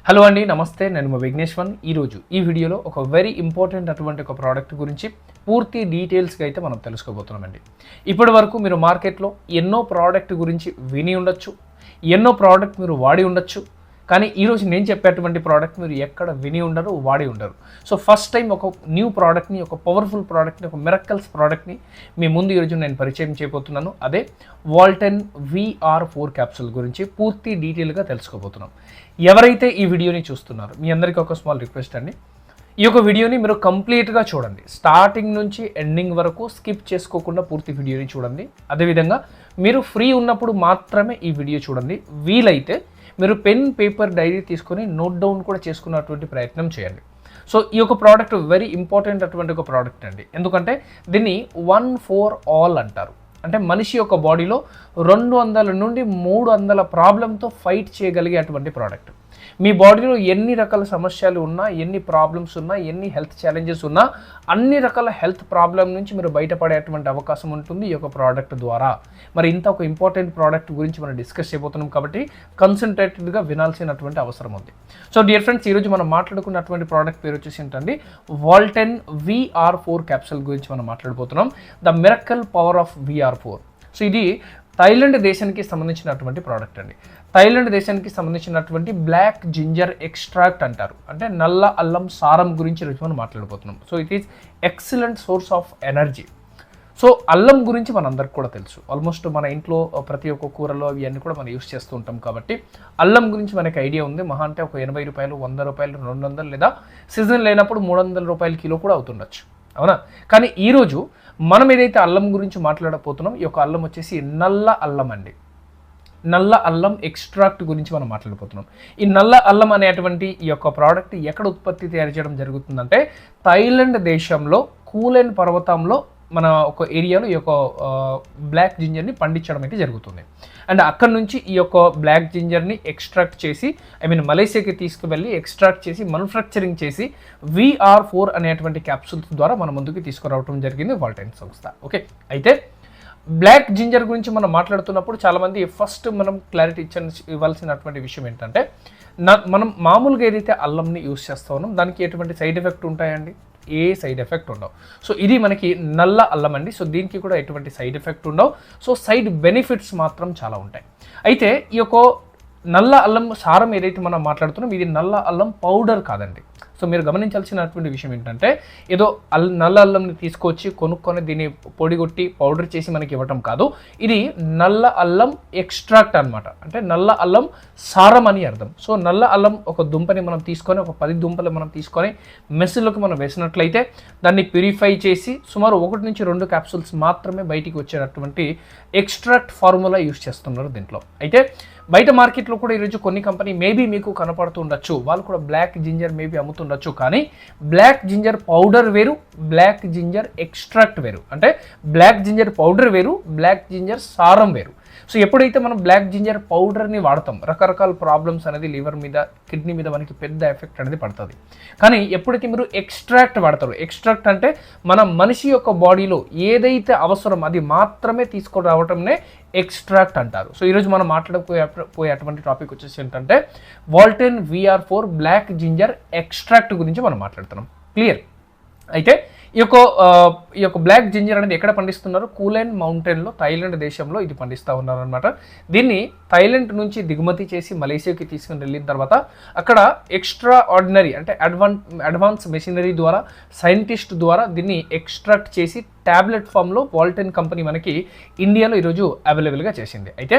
Hello అండి, నమస్తే. నేను మా విఘ్నేశ్వన్. ఈరోజు ఈ వీడియోలో ఒక వెరీ ఇంపార్టెంట్ అటువంటి ఒక ప్రోడక్ట్ గురించి పూర్తి డీటెయిల్స్గా అయితే మనం తెలుసుకోబోతున్నామండి. ఇప్పటి వరకు మీరు మార్కెట్లో ఎన్నో ప్రోడక్ట్ గురించి విని ఉండొచ్చు, ఎన్నో ప్రోడక్ట్ మీరు వాడి ఉండొచ్చు. కానీ ఈరోజు నేను చెప్పేటువంటి ప్రోడక్ట్ మీరు ఎక్కడ విని ఉండరు, వాడి ఉండరు. సో ఫస్ట్ టైం ఒక న్యూ ప్రోడక్ట్ని, ఒక పవర్ఫుల్ ప్రోడక్ట్ని, ఒక మిరకల్స్ ప్రోడక్ట్ని మీ ముందు ఈరోజు నేను పరిచయం చేయబోతున్నాను. అదే వాల్టెన్ VR4 క్యాప్సూల్ గురించి పూర్తి డీటెయిల్గా తెలుసుకోబోతున్నాం. ఎవరైతే ఈ వీడియోని చూస్తున్నారో మీ అందరికీ ఒక స్మాల్ రిక్వెస్ట్ అండి. ఈ యొక్క వీడియోని మీరు కంప్లీట్గా చూడండి, స్టార్టింగ్ నుంచి ఎండింగ్ వరకు స్కిప్ చేసుకోకుండా పూర్తి వీడియోని చూడండి. అదేవిధంగా మీరు ఫ్రీ ఉన్నప్పుడు మాత్రమే ఈ వీడియో చూడండి. వీలైతే మీరు పెన్, పేపర్, డైరీ తీసుకొని నోట్ డౌన్ కూడా చేసుకున్నటువంటి ప్రయత్నం చేయండి. సో ఈ యొక్క ప్రోడక్ట్ వెరీ ఇంపార్టెంట్ అటువంటి ఒక ప్రోడక్ట్ అండి. ఎందుకంటే దీన్ని 1 for all అంటారు. అంటే మనిషి యొక్క బాడీలో 200 నుండి 300 ప్రాబ్లంతో ఫైట్ చేయగలిగే అటువంటి ప్రోడక్ట్. మీ బాడీలో ఎన్ని రకాల సమస్యలు ఉన్నా, ఎన్ని ప్రాబ్లమ్స్ ఉన్నా, ఎన్ని హెల్త్ ఛాలెంజెస్ ఉన్నా, అన్ని రకాల హెల్త్ ప్రాబ్లం నుంచి మీరు బయటపడేటువంటి అవకాశం ఉంటుంది ఈ యొక్క ప్రోడక్ట్ ద్వారా. మరి ఇంత ఒక ఇంపార్టెంట్ ప్రోడక్ట్ గురించి మనం డిస్కస్ చేయబోతున్నాం కాబట్టి కాన్సన్ట్రేటెడ్గా వినాల్సినటువంటి అవసరం ఉంది. సో డియర్ ఫ్రెండ్స్, ఈరోజు మనం మాట్లాడుకున్నటువంటి ప్రోడక్ట్ పేరు వచ్చేసి ఏంటండి, వాల్టెన్ VR4 క్యాప్సూల్ గురించి మనం మాట్లాడబోతున్నాం. The miracle power of VR4. So ఇది థాయిలాండ్ దేశానికి సంబంధించినటువంటి ప్రోడక్ట్ అండి. థాయిలాండ్ దేశానికి సంబంధించినటువంటి బ్లాక్ జింజర్ ఎక్స్ట్రాక్ట్ అంటారు. అంటే నల్ల అల్లం సారం గురించి ఈరోజు మనం మాట్లాడబోతున్నాం. So it is excellent source of energy. So అల్లం గురించి మనందరికి కూడా తెలుసు. ఆల్మోస్ట్ మన ఇంట్లో ప్రతి ఒక్క కూరలో ఇవన్నీ కూడా మనం యూస్ చేస్తూ ఉంటాం కాబట్టి అల్లం గురించి మనకి ఐడియా ఉంది. మహా అంటే ఒక 80 రూపాయలు, 100 రూపాయలు, 200, లేదా సీజన్ లేనప్పుడు 300 రూపాయల కిలో కూడా అవుతుండొచ్చు, అవునా? కానీ ఈరోజు మనం ఏదైతే అల్లం గురించి మాట్లాడబోతున్నాం, ఈ యొక్క అల్లం వచ్చేసి నల్ల అల్లం అండి. నల్ల అల్లం ఎక్స్ట్రాక్ట్ గురించి మనం మాట్లాడబోతున్నాం. ఈ నల్ల అల్లం అనేటువంటి ఈ యొక్క ప్రోడక్ట్ ఎక్కడ ఉత్పత్తి తయారు చేయడం జరుగుతుందంటే థాయిలాండ్ దేశంలో కూలెన్ పర్వతంలో మన ఒక ఏరియాలో ఈ యొక్క బ్లాక్ జింజర్ని పండించడం అయితే జరుగుతుంది. అండ్ అక్కడ నుంచి ఈ యొక్క బ్లాక్ జింజర్ని ఎక్స్ట్రాక్ట్ చేసి మలేషియాకి తీసుకువెళ్ళి ఎక్స్ట్రాక్ట్ చేసి మ్యానుఫ్యాక్చరింగ్ చేసి VR4 అనేటువంటి క్యాప్సూల్స్ ద్వారా మన ముందుకు తీసుకురావడం జరిగింది వాల్టెన్ సంస్థ. ఓకే, అయితే బ్లాక్ జింజర్ గురించి మనం మాట్లాడుతున్నప్పుడు చాలామంది ఫస్ట్ మనం క్లారిటీ ఇవ్వాల్సినటువంటి విషయం ఏంటంటే, మనం మామూలుగా ఏదైతే అల్లంని యూస్ చేస్తూ ఉన్నాం దానికి ఎటువంటి సైడ్ ఎఫెక్ట్ ఉంటాయండి? ఏ సైడ్ ఎఫెక్ట్ ఉండవు. సో ఇది మనకి నల్ల అల్లం అండి. సో దీనికి కూడా ఎటువంటి సైడ్ ఎఫెక్ట్ ఉండవు. సో సైడ్ బెనిఫిట్స్ మాత్రం చాలా ఉంటాయి. అయితే ఈ యొక్క నల్ల అల్లం సారం ఏదైతే మనం మాట్లాడుతున్నాం, ఇది నల్ల అల్లం పౌడర్ కాదండి. సో మీరు గమనించాల్సినటువంటి విషయం ఏంటంటే, ఏదో నల్ల అల్లంని తీసుకొచ్చి కొనుక్కొని దీన్ని పొడిగొట్టి పౌడర్ చేసి మనకి ఇవ్వటం కాదు. ఇది నల్ల అల్లం ఎక్స్ట్రాక్ట్ అనమాట. అంటే నల్ల అల్లం సారం అని అర్థం. సో నల్ల అల్లం ఒక దుంపని మనం తీసుకొని, ఒక 10 దుంపలు మనం తీసుకొని మెస్సులోకి మనం వేసినట్లయితే దాన్ని ప్యూరిఫై చేసి సుమారు 1 నుంచి 2 క్యాప్సూల్స్ మాత్రమే బయటికి వచ్చేటటువంటి ఎక్స్ట్రాక్ట్ ఫార్ములా యూస్ చేస్తున్నారు దీంట్లో. అయితే బయట మార్కెట్లో కూడా ఈరోజు కొన్ని కంపెనీ మేబీ మీకు కనపడుతూ ఉండొచ్చు, వాళ్ళు కూడా బ్లాక్ జింజర్ మేబీ అమ్ముతుండొచ్చు. కానీ బ్లాక్ జింజర్ పౌడర్ వేరు, బ్లాక్ జింజర్ ఎక్స్ట్రాక్ట్ వేరు. అంటే బ్లాక్ జింజర్ పౌడర్ వేరు, బ్లాక్ జింజర్ సారం వేరు. సో ఎప్పుడైతే మనం బ్లాక్ జింజర్ పౌడర్ని వాడతాం, రకరకాల ప్రాబ్లమ్స్ అనేది లివర్ మీద, కిడ్నీ మీద మనకి పెద్ద ఎఫెక్ట్ అనేది పడుతుంది. కానీ ఎప్పుడైతే మీరు ఎక్స్ట్రాక్ట్ వాడతారు, ఎక్స్ట్రాక్ట్ అంటే మన మనిషి యొక్క బాడీలో ఏదైతే అవసరం అది మాత్రమే తీసుకురావటంనే ఎక్స్ట్రాక్ట్ అంటారు. సో ఈరోజు మనం మాట్లాడకపోయేటువంటి టాపిక్ వచ్చేసి ఏంటంటే వాల్టెన్ VR4 బ్లాక్ జింజర్ ఎక్స్ట్రాక్ట్ గురించి మనం మాట్లాడుతున్నాం. క్లియర్? అయితే ఈ యొక్క బ్లాక్ జింజర్ అనేది ఎక్కడ పండిస్తున్నారు? కూలెన్ మౌంటైన్లో, థాయిలాండ్ దేశంలో ఇది పండిస్తూ ఉన్నారనమాట. దీన్ని థాయిలాండ్ నుంచి దిగుమతి చేసి మలేషియాకి తీసుకుని వెళ్ళిన తర్వాత అక్కడ ఎక్స్ట్రా ఆర్డినరీ అంటే అడ్వాన్స్ మెషినరీ ద్వారా, సైంటిస్ట్ ద్వారా దీన్ని ఎక్స్ట్రాక్ట్ చేసి ట్యాబ్లెట్ ఫామ్లో వాల్టెన్ కంపెనీ మనకి ఇండియాలో ఈరోజు అవైలబుల్గా చేసింది. అయితే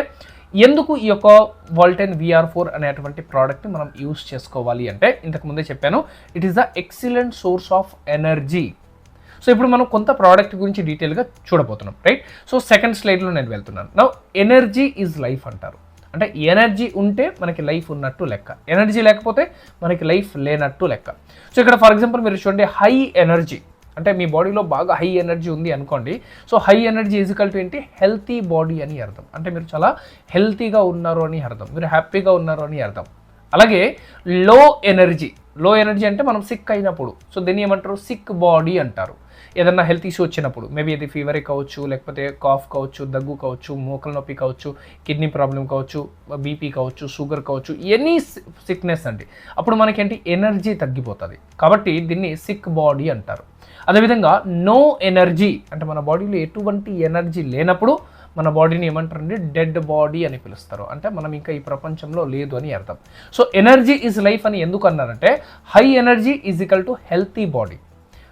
ఎందుకు ఈ యొక్క వాల్టెన్ VR4 అనేటువంటి ప్రోడక్ట్ని మనం యూస్ చేసుకోవాలి అంటే, ఇంతకు ముందే చెప్పాను, it is the excellent source of energy. So ఇప్పుడు మనం కొంత ప్రోడక్ట్ గురించి డీటెయిల్గా చూడబోతున్నాం, రైట్? సో సెకండ్ స్లైడ్లో నేను వెళ్తున్నాను. నౌ ఎనర్జీ ఈజ్ లైఫ్ అంటారు. అంటే ఎనర్జీ ఉంటే మనకి లైఫ్ ఉన్నట్టు లెక్క, ఎనర్జీ లేకపోతే మనకి లైఫ్ లేనట్టు లెక్క. సో ఇక్కడ ఫర్ ఎగ్జాంపుల్ మీరు చూడండి, హై ఎనర్జీ అంటే మీ బాడీలో బాగా హై ఎనర్జీ ఉంది అనుకోండి. సో హై ఎనర్జీ ఈజికల్ టు ఏంటి? హెల్తీ బాడీ అని అర్థం. అంటే మీరు చాలా హెల్తీగా ఉన్నారు అని అర్థం, మీరు హ్యాపీగా ఉన్నారు అని అర్థం. అలాగే లో ఎనర్జీ అంటే మనం సిక్ అయినప్పుడు, సో దీన్ని ఏమంటారు? సిక్ బాడీ అంటారు. ఏదన్నా హెల్త్ ఇష్యూ వచ్చినప్పుడు మేబీ ఇది ఫీవరే కావచ్చు, లేకపోతే కాఫ్ కావచ్చు, దగ్గు కావచ్చు, మోకల నొప్పి కావచ్చు, కిడ్నీ ప్రాబ్లం కావచ్చు, బీపీ కావచ్చు, షుగర్ కావచ్చు, ఎనీ సిక్నెస్ అండి. అప్పుడు మనకేంటి ఎనర్జీ తగ్గిపోతుంది. కాబట్టి దీన్ని సిక్ బాడీ అంటారు. అదేవిధంగా నో ఎనర్జీ అంటే మన బాడీలో ఎటువంటి ఎనర్జీ లేనప్పుడు మన బాడీని ఏమంటారండి, డెడ్ బాడీ అని పిలుస్తారు. అంటే మనం ఇంకా ఈ ప్రపంచంలో లేదు అని అర్థం. సో ఎనర్జీ ఈజ్ లైఫ్ అని ఎందుకు అన్నారంటే high energy is equal to healthy body,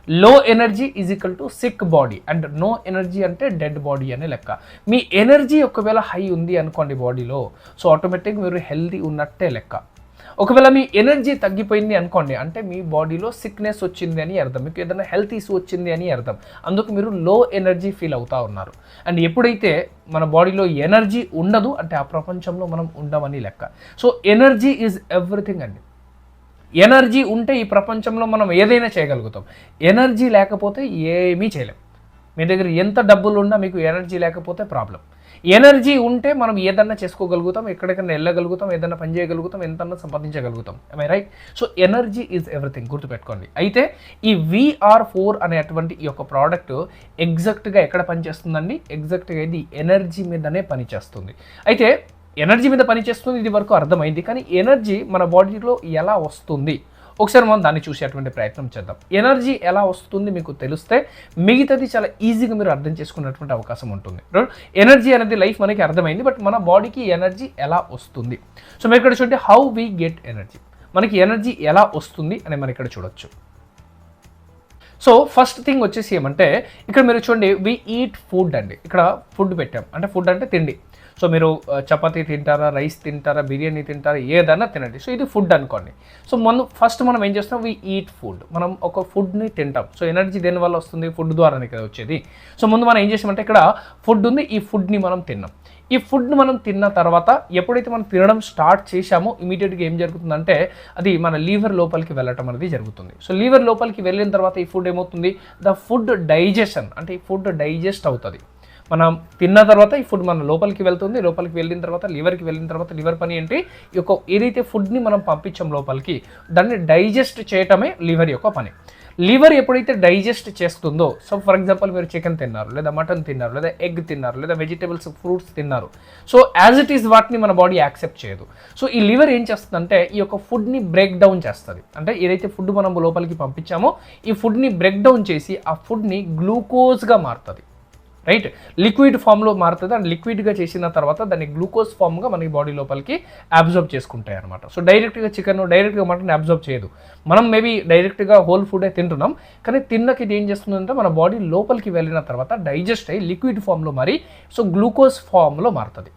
low energy is equal to sick body, and no energy అంటే డెడ్ బాడీ అనే లెక్క. మీ ఎనర్జీ ఒకవేళ హై ఉంది అనుకోండి బాడీలో, సో ఆటోమేటిక్గా మీరు హెల్తీ ఉన్నట్టే లెక్క. ఒకవేళ మీ ఎనర్జీ తగ్గిపోయింది అనుకోండి అంటే మీ బాడీలో సిక్నెస్ వచ్చింది అని అర్థం, మీకు ఏదైనా హెల్త్ ఇష్యూ వచ్చింది అని అర్థం. అందుకు మీరు లో ఎనర్జీ ఫీల్ అవుతూ ఉన్నారు. అండ్ ఎప్పుడైతే మన బాడీలో ఎనర్జీ ఉండదు అంటే ఆ ప్రపంచంలో మనం ఉండమని లెక్క. సో ఎనర్జీ ఈజ్ ఎవ్రీథింగ్ అండి. ఎనర్జీ ఉంటే ఈ ప్రపంచంలో మనం ఏదైనా చేయగలుగుతాం. ఎనర్జీ లేకపోతే ఏమీ చేయలేం. మీ దగ్గర ఎంత డబ్బులు ఉన్నా మీకు ఎనర్జీ లేకపోతే ప్రాబ్లం. ఎనర్జీ ఉంటే మనం ఏదన్నా చేసుకోగలుగుతాం, ఎక్కడికైనా వెళ్ళగలుగుతాం, ఏదైనా పని చేయగలుగుతాం, ఎంతన్నా సంపాదించగలుగుతాం. I right? So energy is everything, గుర్తుపెట్టుకోండి. అయితే ఈ VR4 అనేటువంటి ఈ యొక్క ప్రోడక్ట్ ఎగ్జాక్ట్గా ఎక్కడ పనిచేస్తుందండి? ఎగ్జాక్ట్గా ఇది ఎనర్జీ మీదనే పనిచేస్తుంది. అయితే ఎనర్జీ మీద పనిచేస్తుంది, ఇది వరకు అర్థమైంది. కానీ ఎనర్జీ మన బాడీలో ఎలా వస్తుంది ఒకసారి మనం దాన్ని చూసేటువంటి ప్రయత్నం చేద్దాం. ఎనర్జీ ఎలా వస్తుంది మీకు తెలిస్తే మిగతాది చాలా ఈజీగా మీరు అర్థం చేసుకునేటువంటి అవకాశం ఉంటుంది. ఎనర్జీ అనేది లైఫ్ మనకి అర్థమైంది, బట్ మన బాడీకి ఎనర్జీ ఎలా వస్తుంది? సో మీరు ఇక్కడ చూడండి, హౌ వీ గెట్ ఎనర్జీ, మనకి ఎనర్జీ ఎలా వస్తుంది అని మనం ఇక్కడ చూడొచ్చు. సో ఫస్ట్ థింగ్ వచ్చేసి ఏమంటే ఇక్కడ మీరు చూడండి, వి ఈట్ ఫుడ్ అండి. ఇక్కడ ఫుడ్ పెట్టాం, అంటే ఫుడ్ అంటే తిండి. సో మీరు చపాతీ తింటారా, రైస్ తింటారా, బిర్యానీ తింటారా, ఏదైనా తినండి. సో ఇది ఫుడ్ అనుకోండి. సో ఫస్ట్ మనం ఏం చేస్తాం, వి ఈట్ ఫుడ్, మనం ఒక ఫుడ్ని తింటాం. సో ఎనర్జీ దేనివల్ల వస్తుంది? ఫుడ్ ద్వారానే కదా వచ్చేది. సో ముందు మనం ఏం చేసామంటే ఇక్కడ ఫుడ్ ఉంది, ఈ ఫుడ్ని మనం తిన్నాం. ఈ ఫుడ్ని మనం తిన్న తర్వాత ఎప్పుడైతే మనం తినడం స్టార్ట్ చేశామో ఇమీడియట్గా ఏం జరుగుతుందంటే అది మన లీవర్ లోపలికి వెళ్ళటం అనేది జరుగుతుంది. సో లీవర్ లోపలికి వెళ్ళిన తర్వాత ఈ ఫుడ్ ఏమవుతుంది, ద ఫుడ్ డైజెషన్, అంటే ఈ ఫుడ్ డైజెస్ట్ అవుతుంది. మనం తిన్న తర్వాత ఈ ఫుడ్ మన లోపలికి వెళ్తుంది. లోపలికి వెళ్ళిన తర్వాత లివర్కి వెళ్ళిన తర్వాత లివర్ పని ఏంటి, ఈ యొక్క ఏదైతే ఫుడ్ని మనం పంపించాం లోపలికి దాన్ని డైజెస్ట్ చేయటమే లివర్ యొక్క పని. లివర్ ఎప్పుడైతే డైజెస్ట్ చేస్తుందో, సో ఫర్ ఎగ్జాంపుల్ మీరు చికెన్ తిన్నారు, లేదా మటన్ తిన్నారు, లేదా ఎగ్ తిన్నారు, లేదా వెజిటేబుల్స్ ఫ్రూట్స్ తిన్నారు. సో యాజ్ ఇట్ ఈస్ వాటిని మన బాడీ యాక్సెప్ట్ చేయదు. సో ఈ లివర్ ఏం చేస్తుందంటే ఈ యొక్క ఫుడ్ని బ్రేక్ డౌన్ చేస్తుంది. అంటే ఏదైతే ఫుడ్ మనం లోపలికి పంపించామో ఈ ఫుడ్ని బ్రేక్ డౌన్ చేసి ఆ ఫుడ్ని గ్లూకోజ్గా మారుతుంది. రైట్, లిక్విడ్ ఫామ్లో మారుతుంది. అండ్ లిక్విడ్గా చేసిన తర్వాత దాన్ని గ్లూకోజ్ ఫామ్గా మనకి బాడీ లోపలికి అబ్జర్వ్ చేసుకుంటాయి అనమాట. సో డైరెక్ట్గా చికెన్, డైరెక్ట్గా మటన్ అబ్జర్వ్ చేయదు. మనం మేబీ డైరెక్ట్గా హోల్ ఫుడే తింటున్నాం, కానీ తిన్నకి ఇది ఏం చేస్తుందంటే మన బాడీ లోపలికి వెళ్ళిన తర్వాత డైజెస్ట్ అయ్యి లిక్విడ్ ఫామ్లో మారి సో గ్లూకోజ్ ఫామ్లో మారుతుంది.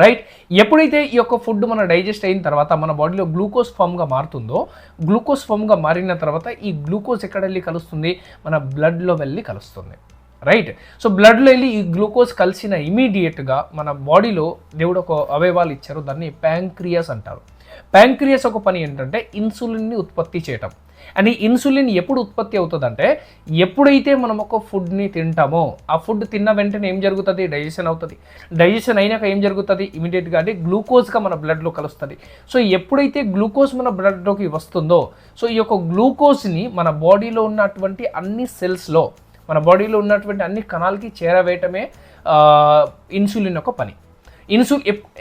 రైట్, ఎప్పుడైతే ఈ యొక్క ఫుడ్ మన డైజెస్ట్ అయిన తర్వాత మన బాడీలో గ్లూకోజ్ ఫామ్గా మారుతుందో, గ్లూకోజ్ ఫామ్గా మారిన తర్వాత ఈ గ్లూకోజ్ ఎక్కడ వెళ్ళి కలుస్తుంది, మన బ్లడ్లో వెళ్ళి కలుస్తుంది. రైట్, సో బ్లడ్లో వెళ్ళి ఈ గ్లూకోజ్ కలిసిన ఇమీడియట్గా మన బాడీలో దేవుడు ఒక అవయవాలు ఇచ్చారు, దాన్ని ప్యాంక్రియాస్ అంటారు. ప్యాంక్రియాస్ ఒక పని ఏంటంటే ఇన్సులిన్ని ఉత్పత్తి చేయటం. అండ్ ఈ ఇన్సులిన్ ఎప్పుడు ఉత్పత్తి అవుతుందంటే ఎప్పుడైతే మనం ఒక ఫుడ్ని తింటామో ఆ ఫుడ్ తిన్న వెంటనే ఏం జరుగుతుంది, డైజెషన్ అవుతుంది. డైజెషన్ అయినాక ఏం జరుగుతుంది, ఇమీడియట్గా అంటే గ్లూకోజ్గా మన బ్లడ్లో కలుస్తుంది. సో ఎప్పుడైతే గ్లూకోజ్ మన బ్లడ్లోకి వస్తుందో సో ఈ యొక్క గ్లూకోజ్ని మన బాడీలో ఉన్నటువంటి అన్ని సెల్స్లో, మన బాడీలో ఉన్నటువంటి అన్ని కణాలకి చేరవేయటమే ఇన్సులిన్ యొక్క పని.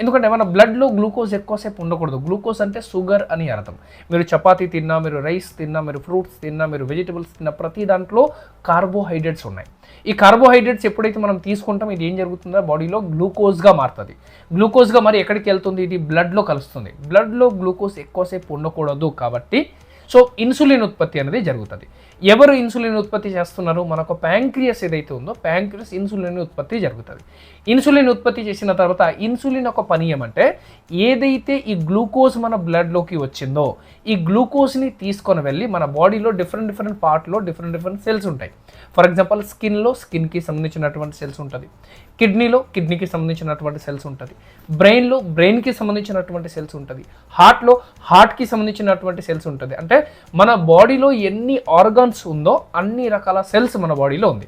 ఎందుకంటే మన బ్లడ్లో గ్లూకోజ్ ఎక్కువసేపు ఉండకూడదు. గ్లూకోజ్ అంటే షుగర్ అని అర్థం. మీరు చపాతీ తిన్నా, మీరు రైస్ తిన్నా, మీరు ఫ్రూట్స్ తిన్నా, మీరు వెజిటబుల్స్ తిన్నా, ప్రతి దాంట్లో కార్బోహైడ్రేట్స్ ఉన్నాయి. ఈ కార్బోహైడ్రేట్స్ ఎప్పుడైతే మనం తీసుకుంటాం ఇది ఏం జరుగుతుందో బాడీలో గ్లూకోజ్గా మారుతుంది. గ్లూకోజ్గా మరి ఎక్కడికి వెళ్తుంది, ఇది బ్లడ్లో కలుస్తుంది. బ్లడ్లో గ్లూకోజ్ ఎక్కువసేపు ఉండకూడదు కాబట్టి సో ఇన్సులిన్ ఉత్పత్తి అనేది జరుగుతుంది. ఎవరు ఇన్సులిన్ ఉత్పత్తి చేస్తున్నారు, మనకు ప్యాంక్రియాస్ ఏదైతే ఉందో ప్యాంక్రియాస్ ఇన్సులిన్ ఉత్పత్తి జరుగుతుంది. ఇన్సులిన్ ఉత్పత్తి చేసిన తర్వాత ఇన్సులిన్ ఒక పని ఏమంటే ఏదైతే ఈ గ్లూకోజ్ మన బ్లడ్లోకి వచ్చిందో ఈ గ్లూకోజ్ని తీసుకొని వెళ్ళి మన బాడీలో డిఫరెంట్ పార్ట్లో డిఫరెంట్ సెల్స్ ఉంటాయి. ఫర్ ఎగ్జాంపుల్ స్కిన్లో స్కిన్కి సంబంధించినటువంటి సెల్స్ ఉంటుంది, కిడ్నీలో కిడ్నీకి సంబంధించినటువంటి సెల్స్ ఉంటుంది, బ్రెయిన్లో బ్రెయిన్కి సంబంధించినటువంటి సెల్స్ ఉంటుంది, హార్ట్లో హార్ట్కి సంబంధించినటువంటి సెల్స్ ఉంటుంది. అంటే మన బాడీలో ఎన్ని ఆర్గాన్స్ ఉందో అన్ని రకాల సెల్స్ మన బాడీలో ఉంది.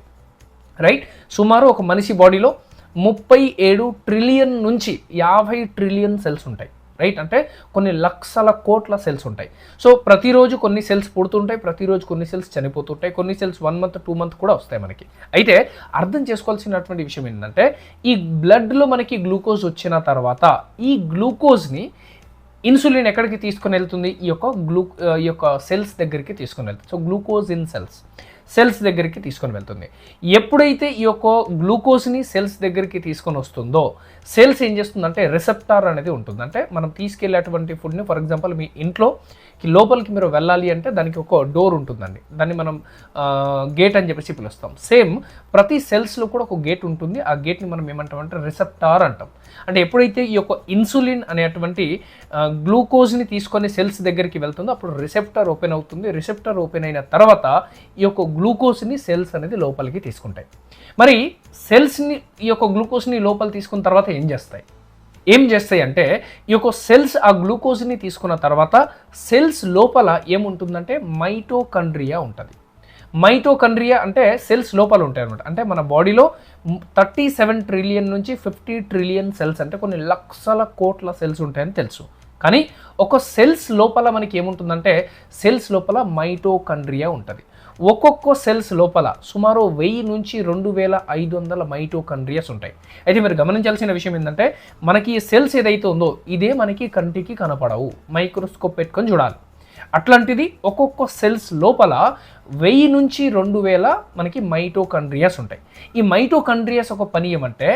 రైట్, సుమారు ఒక మనిషి బాడీలో 37 ట్రిలియన్ నుంచి 50 ట్రిలియన్ సెల్స్ ఉంటాయి. రైట్. అంటే కొన్ని లక్షల కోట్ల సెల్స్ ఉంటాయి. సో ప్రతిరోజు కొన్ని సెల్స్ పుడుతుంటాయి, ప్రతిరోజు కొన్ని సెల్స్ చనిపోతుంటాయి, కొన్ని సెల్స్ 1 మంత్ 2 మంత్ కూడా వస్తాయి మనకి. అయితే అర్థం చేసుకోవాల్సినటువంటి విషయం ఏంటంటే ఈ బ్లడ్లో మనకి గ్లూకోజ్ వచ్చిన తర్వాత ఈ గ్లూకోజ్ని ఇన్సులిన్ ఎక్కడికి తీసుకుని వెళ్తుంది? ఈ యొక్క సెల్స్ దగ్గరికి తీసుకుని వెళ్తుంది. సో గ్లూకోజ్ ఇన్ సెల్స్ దగ్గరికి తీసుకొని వెళ్తుంది. ఎప్పుడైతే ఈ యొక్క గ్లూకోజ్ని సెల్స్ దగ్గరికి తీసుకొని వస్తుందో సెల్స్ ఏం చేస్తుందంటే రిసెప్టార్ అనేది ఉంటుంది. అంటే మనం తీసుకెళ్ళేటువంటి ఫుడ్ని, ఫర్ ఎగ్జాంపుల్ మీ ఇంట్లో లోపలికి మీరు వెళ్ళాలి అంటే దానికి ఒక డోర్ ఉంటుందండి, దాన్ని మనం గేట్ అని చెప్పేసి పిలుస్తాం. సేమ్ ప్రతి సెల్స్లో కూడా ఒక గేట్ ఉంటుంది. ఆ గేట్ని మనం ఏమంటామంటే రిసెప్టార్ అంటాం. అంటే ఎప్పుడైతే ఈ యొక్క ఇన్సులిన్ అనేటువంటి గ్లూకోజ్ని తీసుకొని సెల్స్ దగ్గరికి వెళ్తుందో అప్పుడు రిసెప్టార్ ఓపెన్ అవుతుంది. రిసెప్టార్ ఓపెన్ అయిన తర్వాత ఈ యొక్క గ్లూకోజ్ని సెల్స్ అనేది లోపలికి తీసుకుంటాయి. మరి సెల్స్ని ఈ యొక్క గ్లూకోజ్ని లోపల తీసుకున్న తర్వాత ఏం చేస్తాయి అంటే ఈ యొక్క సెల్స్ ఆ గ్లూకోజ్ని తీసుకున్న తర్వాత సెల్స్ లోపల ఏముంటుందంటే మైటోకాండ్రియా ఉంటుంది. మైటోకాండ్రియా అంటే సెల్స్ లోపల ఉంటాయి అనమాట. అంటే మన బాడీలో 37 ట్రిలియన్ నుంచి 50 ట్రిలియన్ సెల్స్, అంటే కొన్ని లక్షల కోట్ల సెల్స్ ఉంటాయని తెలుసు. కానీ ఒక సెల్స్ లోపల మనకి ఏముంటుందంటే సెల్స్ లోపల మైటోకాండ్రియా ఉంటుంది. ఒక్కొక్క సెల్స్ లోపల సుమారు 1000 నుంచి 2500 మైటోకాండ్రియాస్ ఉంటాయి. అయితే మీరు గమనించాల్సిన విషయం ఏంటంటే మనకి ఈ సెల్స్ ఏదైతే ఉందో ఇదే మనకి కంటికి కనపడవు, మైక్రోస్కోప్ పెట్టుకొని చూడాలి. అట్లాంటిది ఒక్కొక్క సెల్స్ లోపల 1000 నుంచి 2000 మనకి మైటోకాండ్రియాస్ ఉంటాయి. ఈ మైటోకాండ్రియాస్ ఒక పని ఏమంటే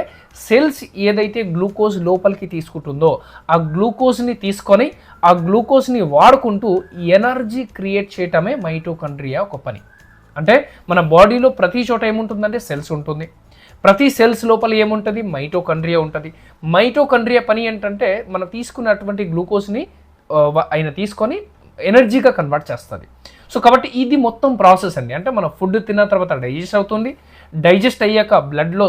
సెల్స్ ఏదైతే గ్లూకోజ్ లోపలికి తీసుకుంటుందో ఆ గ్లూకోజ్ని తీసుకొని ఆ గ్లూకోజ్ని వాడుకుంటూ ఎనర్జీ క్రియేట్ చేయటమే మైటోకాండ్రియా ఒక పని. అంటే మన బాడీలో ప్రతి చోట ఏముంటుందంటే సెల్స్ ఉంటుంది. ప్రతి సెల్స్ లోపల ఏముంటుంది? మైటోకాండ్రియా ఉంటుంది. మైటోకాండ్రియా పని ఏంటంటే మనం తీసుకున్నటువంటి గ్లూకోజ్ని ఆయన తీసుకొని ఎనర్జీగా కన్వర్ట్ చేస్తుంది. సో కాబట్టి ఇది మొత్తం ప్రాసెస్ అండి. అంటే మనం ఫుడ్ తిన్న తర్వాత డైజెస్ట్ అవుతుంది. డైజెస్ట్ అయ్యాక బ్లడ్లో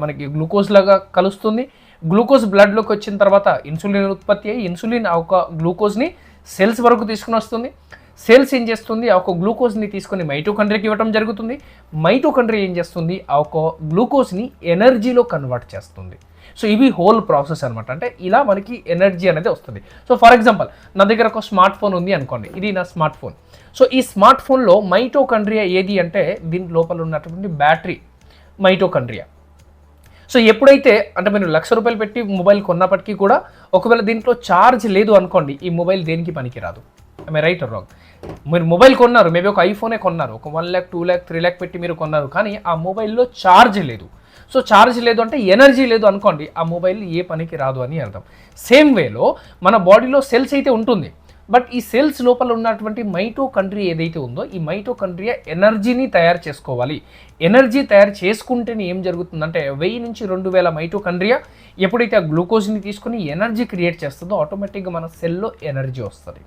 మనకి గ్లూకోజ్ లాగా కలుస్తుంది. గ్లూకోజ్ బ్లడ్లోకి వచ్చిన తర్వాత ఇన్సులిన్ ఉత్పత్తి అయ్యి ఇన్సులిన్ ఆ ఒక గ్లూకోజ్ని సెల్స్ వరకు తీసుకుని వస్తుంది. సెల్స్ ఏం చేస్తుంది? ఆ ఒక గ్లూకోజ్ని తీసుకొని మైటోకాండ్రియాకి ఇవ్వడం జరుగుతుంది. మైటోకాండ్రియా ఏం చేస్తుంది? ఆ ఒక గ్లూకోజ్ని ఎనర్జీలో కన్వర్ట్ చేస్తుంది. సో ఇవి హోల్ ప్రాసెస్ అనమాట. అంటే ఇలా మనకి ఎనర్జీ అనేది వస్తుంది. సో ఫర్ ఎగ్జాంపుల్ నా దగ్గర ఒక స్మార్ట్ ఫోన్ ఉంది అనుకోండి, ఇది నా స్మార్ట్ ఫోన్. సో ఈ స్మార్ట్ ఫోన్లో మైటోకాండ్రియా ఏది అంటే దీని లోపల ఉన్నటువంటి బ్యాటరీ మైటోకాండ్రియా. సో ఎప్పుడైతే అంటే మీరు ₹1,00,000 పెట్టి మొబైల్ కొన్నప్పటికీ కూడా ఒకవేళ దీంట్లో ఛార్జ్ లేదు అనుకోండి, ఈ మొబైల్ దేనికి పనికిరాదు. I right are wrong? మీరు మొబైల్ కొన్నారు, మేబీ ఒక ఐఫోనే కొన్నారు, ఒక 1 lakh 2 lakh 3 lakh పెట్టి మీరు కొన్నారు, కానీ ఆ మొబైల్లో ఛార్జ్ లేదు. సో ఛార్జ్ లేదు అంటే ఎనర్జీ లేదు అనుకోండి, ఆ మొబైల్ ఏ పనికి రాదు అని అర్థం. సేమ్ వేలో మన బాడీలో సెల్స్ అయితే ఉంటుంది, బట్ ఈ సెల్స్ లోపల ఉన్నటువంటి మైటోకాండ్రియా ఏదైతే ఉందో ఈ మైటోకాండ్రియా ఎనర్జీని తయారు చేసుకోవాలి. ఎనర్జీ తయారు చేసుకుంటేనే ఏం జరుగుతుందంటే 1000 నుంచి 2000 మైటోకాండ్రియా ఎప్పుడైతే ఆ గ్లూకోజ్ని తీసుకుని ఎనర్జీ క్రియేట్ చేస్తుందో ఆటోమేటిక్గా మన సెల్లో ఎనర్జీ వస్తుంది.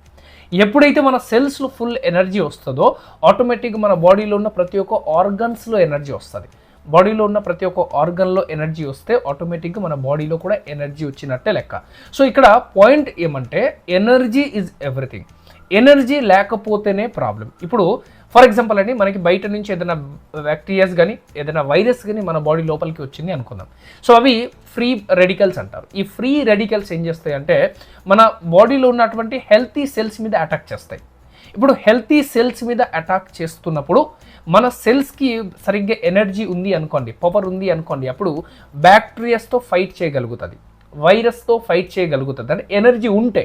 ఎప్పుడైతే మన సెల్స్లో ఫుల్ ఎనర్జీ వస్తుందో ఆటోమేటిక్గా మన బాడీలో ఉన్న ప్రతి ఒక్క ఆర్గన్స్లో ఎనర్జీ వస్తుంది. బాడీలో ఉన్న ప్రతి ఒక్క ఆర్గన్లో ఎనర్జీ వస్తే ఆటోమేటిక్గా మన బాడీలో కూడా ఎనర్జీ వచ్చినట్టే లెక్క. సో ఇక్కడ పాయింట్ ఏమంటే ఎనర్జీ ఈజ్ ఎవ్రీథింగ్. ఎనర్జీ లేకపోతేనే ప్రాబ్లం. ఇప్పుడు ఫర్ ఎగ్జాంపుల్ అండి, మనకి బయట నుంచి ఏదైనా బ్యాక్టీరియాస్ కానీ ఏదైనా వైరస్ కానీ మన బాడీ లోపలికి వచ్చింది అనుకుందాం. సో అవి ఫ్రీ రెడికల్స్ అంటారు. ఈ ఫ్రీ రెడికల్స్ ఏం చేస్తాయి అంటే మన బాడీలో ఉన్నటువంటి హెల్తీ సెల్స్ మీద అటాక్ చేస్తాయి. ఇప్పుడు హెల్తీ సెల్స్ మీద అటాక్ చేస్తున్నప్పుడు మన సెల్స్కి సరిగ్గా ఎనర్జీ ఉంది అనుకోండి, పవర్ ఉంది అనుకోండి, అప్పుడు బ్యాక్టీరియాస్తో ఫైట్ చేయగలుగుతుంది, వైరస్తో ఫైట్ చేయగలుగుతుంది. అంటే ఎనర్జీ ఉంటే.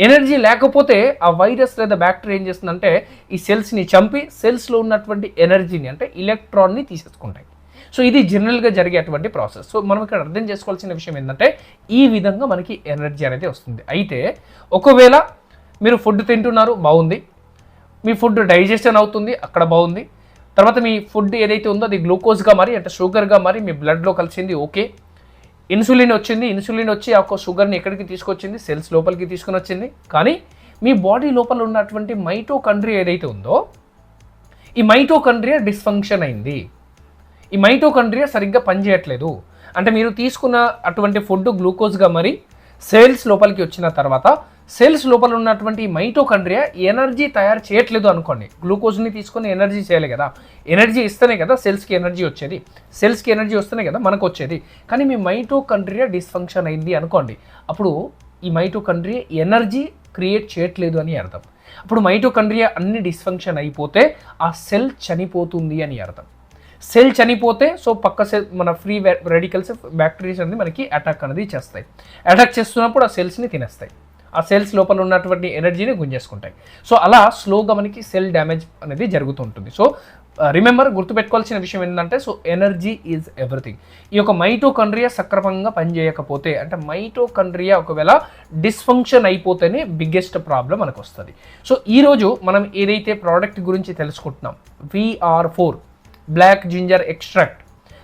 ఎనర్జీ లేకపోతే ఆ వైరస్ లేదా బ్యాక్టీరియా ఏం చేస్తుందంటే ఈ సెల్స్ని చంపి సెల్స్లో ఉన్నటువంటి ఎనర్జీని అంటే ఎలక్ట్రాన్ని తీసేసుకుంటాయి. సో ఇది జనరల్గా జరిగేటువంటి ప్రాసెస్. సో మనం ఇక్కడ అర్థం చేసుకోవాల్సిన విషయం ఏంటంటే ఈ విధంగా మనకి ఎనర్జీ అనేది వస్తుంది. అయితే ఒకవేళ మీరు ఫుడ్ తింటున్నారు, బాగుంది, మీ ఫుడ్ డైజెషన్ అవుతుంది, అక్కడ బాగుంది, తర్వాత మీ ఫుడ్ ఏదైతే ఉందో అది గ్లూకోజ్గా మారి అంటే షుగర్గా మారి మీ బ్లడ్లో కలిసింది, ఓకే. ఇన్సులిన్ వచ్చింది, ఇన్సులిన్ వచ్చి ఆ షుగర్ని ఎక్కడికి తీసుకొచ్చింది? సెల్స్ లోపలికి తీసుకుని వచ్చింది. కానీ మీ బాడీ లోపల ఉన్నటువంటి మైటోకాండ్రియా ఏదైతే ఉందో ఈ మైటోకాండ్రియా డిస్ఫంక్షన్ అయింది. ఈ మైటోకాండ్రియా సరిగ్గా పనిచేయట్లేదు. అంటే మీరు తీసుకున్న అటువంటి ఫుడ్ గ్లూకోజ్గా మరి సెల్స్ లోపలికి వచ్చిన తర్వాత సెల్స్ లోపల ఉన్నటువంటి మైటోకాండ్రియా ఎనర్జీ తయారు చేయట్లేదు అనుకోండి. గ్లూకోజ్ని తీసుకొని ఎనర్జీ చేయాలి కదా, ఎనర్జీ ఇస్తేనే కదా సెల్స్కి ఎనర్జీ వచ్చేది, సెల్స్కి ఎనర్జీ వస్తేనే కదా మనకు వచ్చేది. కానీ మీ మైటోకాండ్రియా డిస్ఫంక్షన్ అయింది అనుకోండి, అప్పుడు ఈ మైటోకాండ్రియా ఎనర్జీ క్రియేట్ చేయట్లేదు అని అర్థం. అప్పుడు మైటోకాండ్రియా అన్ని డిస్ఫంక్షన్ అయిపోతే ఆ సెల్ చనిపోతుంది అని అర్థం. సెల్ చనిపోతే సో పక్క సెల్ మన ఫ్రీ రెడికల్స్ బ్యాక్టీరియాస్ అనేది మనకి అటాక్ అనేది చేస్తాయి. అటాక్ చేస్తున్నప్పుడు ఆ సెల్స్ని తినేస్తాయి. ఆ సెల్స్ లోపల ఉన్నటువంటి ఎనర్జీని గుంజేసుకుంటాయి. సో అలా స్లోగా మనకి సెల్ డ్యామేజ్ అనేది జరుగుతుంటుంది. సో రిమెంబర్, గుర్తుపెట్టుకోవాల్సిన విషయం ఏంటంటే సో ఎనర్జీ ఈజ్ ఎవ్రీథింగ్. ఈ యొక్క మైటోకాండ్రియా సక్రమంగా పనిచేయకపోతే అంటే మైటోకాండ్రియా ఒకవేళ డిస్ఫంక్షన్ అయిపోతేనే బిగ్గెస్ట్ ప్రాబ్లం మనకు వస్తుంది. సో ఈరోజు మనం ఏదైతే ప్రోడక్ట్ గురించి తెలుసుకుంటున్నాం VR4 బ్లాక్ జింజర్ ఎక్స్ట్రాక్ట్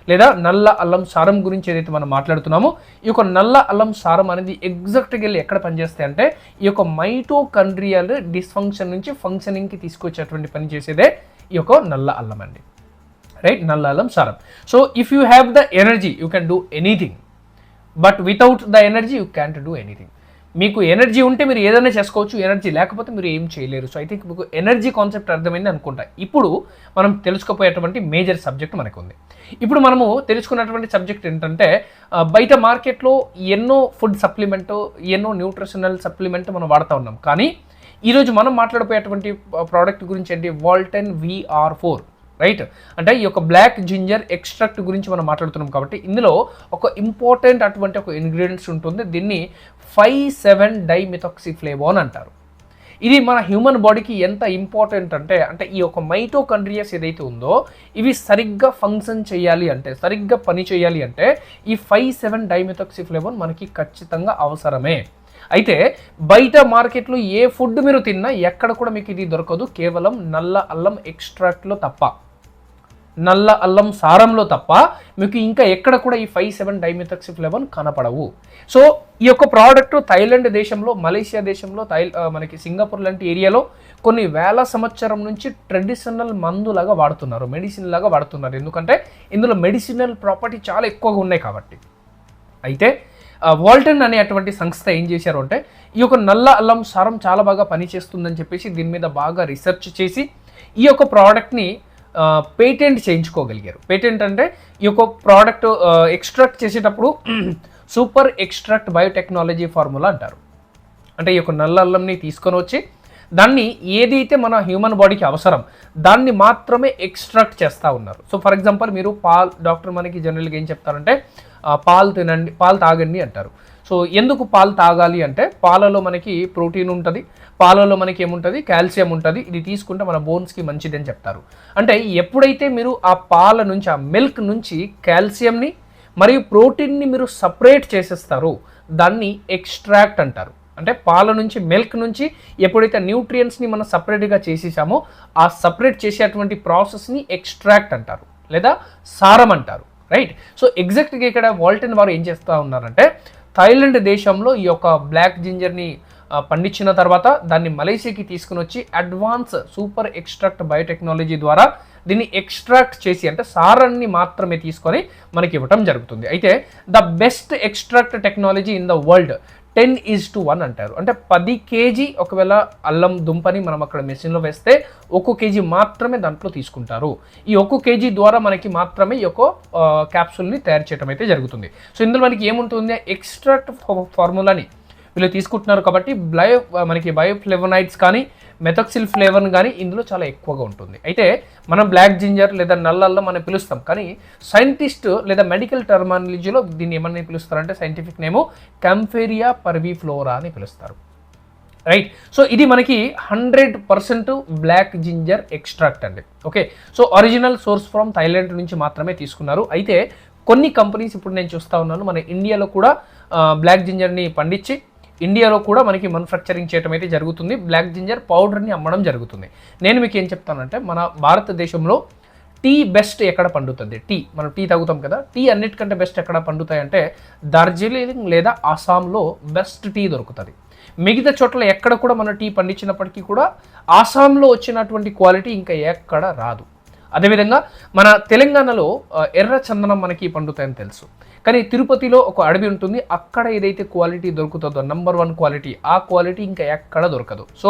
లేదా నల్ల అల్లం సారం గురించి ఏదైతే మనం మాట్లాడుతున్నామో ఈ యొక్క నల్ల అల్లం సారం అనేది ఎగ్జాక్ట్గా వెళ్ళి ఎక్కడ పనిచేస్తాయి అంటే ఈ యొక్క మైటోకాండ్రియల్ డిస్ఫంక్షన్ నుంచి ఫంక్షనింగ్కి తీసుకొచ్చేటువంటి పని చేసేదే ఈ యొక్క నల్ల అల్లం అండి. రైట్, నల్ల అల్లం సారం. So if you have the energy you can do anything, but without the energy you can't do anything. మీకు ఎనర్జీ ఉంటే మీరు ఏదైనా చేసుకోవచ్చు, ఎనర్జీ లేకపోతే మీరు ఏం చేయలేరు. సో ఐ థింక్ మీకు ఎనర్జీ కాన్సెప్ట్ అర్థమైంది అనుకుంటా. ఇప్పుడు మనం తెలుసుకోపోయేటువంటి మేజర్ సబ్జెక్ట్ మనకు ఉంది. ఇప్పుడు మనము తెలుసుకున్నటువంటి సబ్జెక్ట్ ఏంటంటే బయట మార్కెట్లో ఎన్నో ఫుడ్ సప్లిమెంట్, ఎన్నో న్యూట్రిషనల్ సప్లిమెంట్ మనం వాడుతూ ఉన్నాం. కానీ ఈరోజు మనం మాట్లాడిపోయేటువంటి ప్రోడక్ట్ గురించి ఏంటి, వాల్టన్ VR4 రైట్. అంటే ఈ యొక్క బ్లాక్ జింజర్ ఎక్స్ట్రాక్ట్ గురించి మనం మాట్లాడుతున్నాం కాబట్టి ఇందులో ఒక ఇంపార్టెంట్ అటువంటి ఒక ఇంగ్రీడియంట్స్ ఉంటుంది. దీన్ని 5,7-డైమెథాక్సిఫ్లేవోన్ అంటారు. ఇది మన హ్యూమన్ బాడీకి ఎంత ఇంపార్టెంట్ అంటే ఈ యొక్క మైటోకాండ్రియాస్ ఏదైతే ఉందో ఇవి సరిగ్గా ఫంక్షన్ చేయాలి అంటే, సరిగ్గా పని చేయాలి అంటే ఈ 5,7-డైమెథాక్సిఫ్లేవోన్ మనకి ఖచ్చితంగా అవసరమే. అయితే బయట మార్కెట్లో ఏ ఫుడ్ మీరు తిన్నా ఎక్కడ కూడా మీకు ఇది దొరకదు, కేవలం నల్ల అల్లం ఎక్స్ట్రాక్ట్లో తప్ప, నల్ల అల్లం సారంలో తప్ప మీకు ఇంకా ఎక్కడ కూడా ఈ 5,7-డైమెథాక్సిఫ్లేవోన్ కనపడవు. సో ఈ యొక్క ప్రోడక్ట్ థాయిలాండ్ దేశంలో, మలేషియా దేశంలో, మనకి సింగపూర్ లాంటి ఏరియాలో కొన్ని వేల సంవత్సరం నుంచి ట్రెడిషనల్ మందులాగా వాడుతున్నారు, మెడిసిన్ లాగా వాడుతున్నారు. ఎందుకంటే ఇందులో మెడిసినల్ ప్రాపర్టీ చాలా ఎక్కువగా ఉన్నాయి కాబట్టి. అయితే వాల్టన్ అనే అటువంటి సంస్థ ఏం చేశారు అంటే ఈ యొక్క నల్ల అల్లం సారం చాలా బాగా పనిచేస్తుందని చెప్పేసి దీని మీద బాగా రీసెర్చ్ చేసి ఈ యొక్క ప్రోడక్ట్ని పేటెంట్ చేయించుకోగలిగారు. పేటెంట్ అంటే ఈ యొక్క ప్రోడక్ట్ ఎక్స్ట్రాక్ట్ చేసేటప్పుడు సూపర్ ఎక్స్ట్రాక్ట్ బయోటెక్నాలజీ ఫార్ములా అంటారు. అంటే ఈ యొక్క నల్ల అల్లంని తీసుకొని వచ్చి దాన్ని ఏదైతే మన హ్యూమన్ బాడీకి అవసరం దాన్ని మాత్రమే ఎక్స్ట్రాక్ట్ చేస్తూ ఉన్నారు. సో ఫర్ ఎగ్జాంపుల్ మీరు డాక్టర్ మనకి జనరల్గా ఏం చెప్తారంటే పాలు తినండి, పాలు తాగండి అంటారు. సో ఎందుకు పాలు తాగాలి అంటే పాలలో మనకి ప్రోటీన్ ఉంటుంది, పాలలో మనకి ఏముంటుంది, కాల్షియం ఉంటుంది, ఇది తీసుకుంటే మన బోన్స్కి మంచిది అని చెప్తారు. అంటే ఎప్పుడైతే మీరు ఆ పాల నుంచి, ఆ మిల్క్ నుంచి కాల్షియంని మరియు ప్రోటీన్ని మీరు సపరేట్ చేసేస్తారో దాన్ని ఎక్స్ట్రాక్ట్ అంటారు. అంటే పాల నుంచి, మిల్క్ నుంచి ఎప్పుడైతే న్యూట్రియంట్స్ని మనం సపరేట్గా చేసేసామో ఆ సపరేట్ చేసేటువంటి ప్రాసెస్ని ఎక్స్ట్రాక్ట్ అంటారు లేదా సారం అంటారు. రైట్. సో ఎగ్జాక్ట్గా ఇక్కడ వాల్టన్ వారు ఏం చేస్తూ ఉన్నారంటే థాయిలాండ్ దేశంలో ఈ యొక్క బ్లాక్ జింజర్ని పండించిన తర్వాత దాన్ని మలేషియాకి తీసుకుని వచ్చి అడ్వాన్స్ సూపర్ ఎక్స్ట్రాక్ట్ బయోటెక్నాలజీ ద్వారా దీన్ని ఎక్స్ట్రాక్ట్ చేసి అంటే సారాన్ని మాత్రమే తీసుకొని మనకి ఇవ్వటం జరుగుతుంది. అయితే the best extract technology in the world 10:1 అంటారు. అంటే 10 కేజీ ఒకవేళ అల్లం దుంపని మనం అక్కడ మెషిన్లో వేస్తే 1 కేజీ మాత్రమే దాంట్లో తీసుకుంటారు. ఈ 1 కేజీ ద్వారా మనకి మాత్రమే ఈ యొక్క క్యాప్సూల్ని తయారు చేయడం అయితే జరుగుతుంది. సో ఇందులో మనకి ఏముంటుంది, ఎక్స్ట్రాక్ట్ ఫార్ములాని వీళ్ళు తీసుకుంటున్నారు కాబట్టి మనకి బయోఫ్లేవనాయిడ్స్ కానీ మెథాక్సిల్ ఫ్లేవర్ కానీ ఇందులో చాలా ఎక్కువగా ఉంటుంది. అయితే మనం బ్లాక్ జింజర్ లేదా నల్ల అల్లం అని పిలుస్తాం, కానీ సైంటిస్ట్ లేదా మెడికల్ టర్మాలజీలో దీన్ని ఏమని పిలుస్తారంటే సైంటిఫిక్ నేము క్యాంఫేరియా పర్విఫ్లోరా అని పిలుస్తారు. రైట్. సో ఇది మనకి 100% బ్లాక్ జింజర్ ఎక్స్ట్రాక్ట్ అండి. Okay. So original source from Thailand నుంచి మాత్రమే తీసుకున్నారు. అయితే కొన్ని కంపెనీస్ ఇప్పుడు నేను చూస్తూ ఉన్నాను మన ఇండియాలో కూడా బ్లాక్ జింజర్ని పండించి ఇండియాలో కూడా మనకి మ్యానుఫ్యాక్చరింగ్ చేయడం అయితే జరుగుతుంది. బ్లాక్ జింజర్ పౌడర్ని అమ్మడం జరుగుతుంది. నేను మీకు ఏం చెప్తానంటే మన భారతదేశంలో టీ బెస్ట్ ఎక్కడ పండుతుంది, మనం టీ తాగుతాం కదా, టీ అన్నిటికంటే బెస్ట్ ఎక్కడ పండుతాయి అంటే డార్జిలింగ్ లేదా అస్సాంలో బెస్ట్ టీ దొరుకుతుంది. మిగతా చోట్ల ఎక్కడ కూడా మన టీ పండించినప్పటికీ కూడా అస్సాంలో వచ్చినటువంటి క్వాలిటీ ఇంకా ఎక్కడ రాదు. అదేవిధంగా మన తెలంగాణలో ఎర్ర చందనం మనకి పండుతాయని తెలుసు, కానీ తిరుపతిలో ఒక అడవి ఉంటుంది, అక్కడ ఏదైతే క్వాలిటీ దొరుకుతుందో నంబర్ 1 క్వాలిటీ, ఆ క్వాలిటీ ఇంకా ఎక్కడ దొరకదు. సో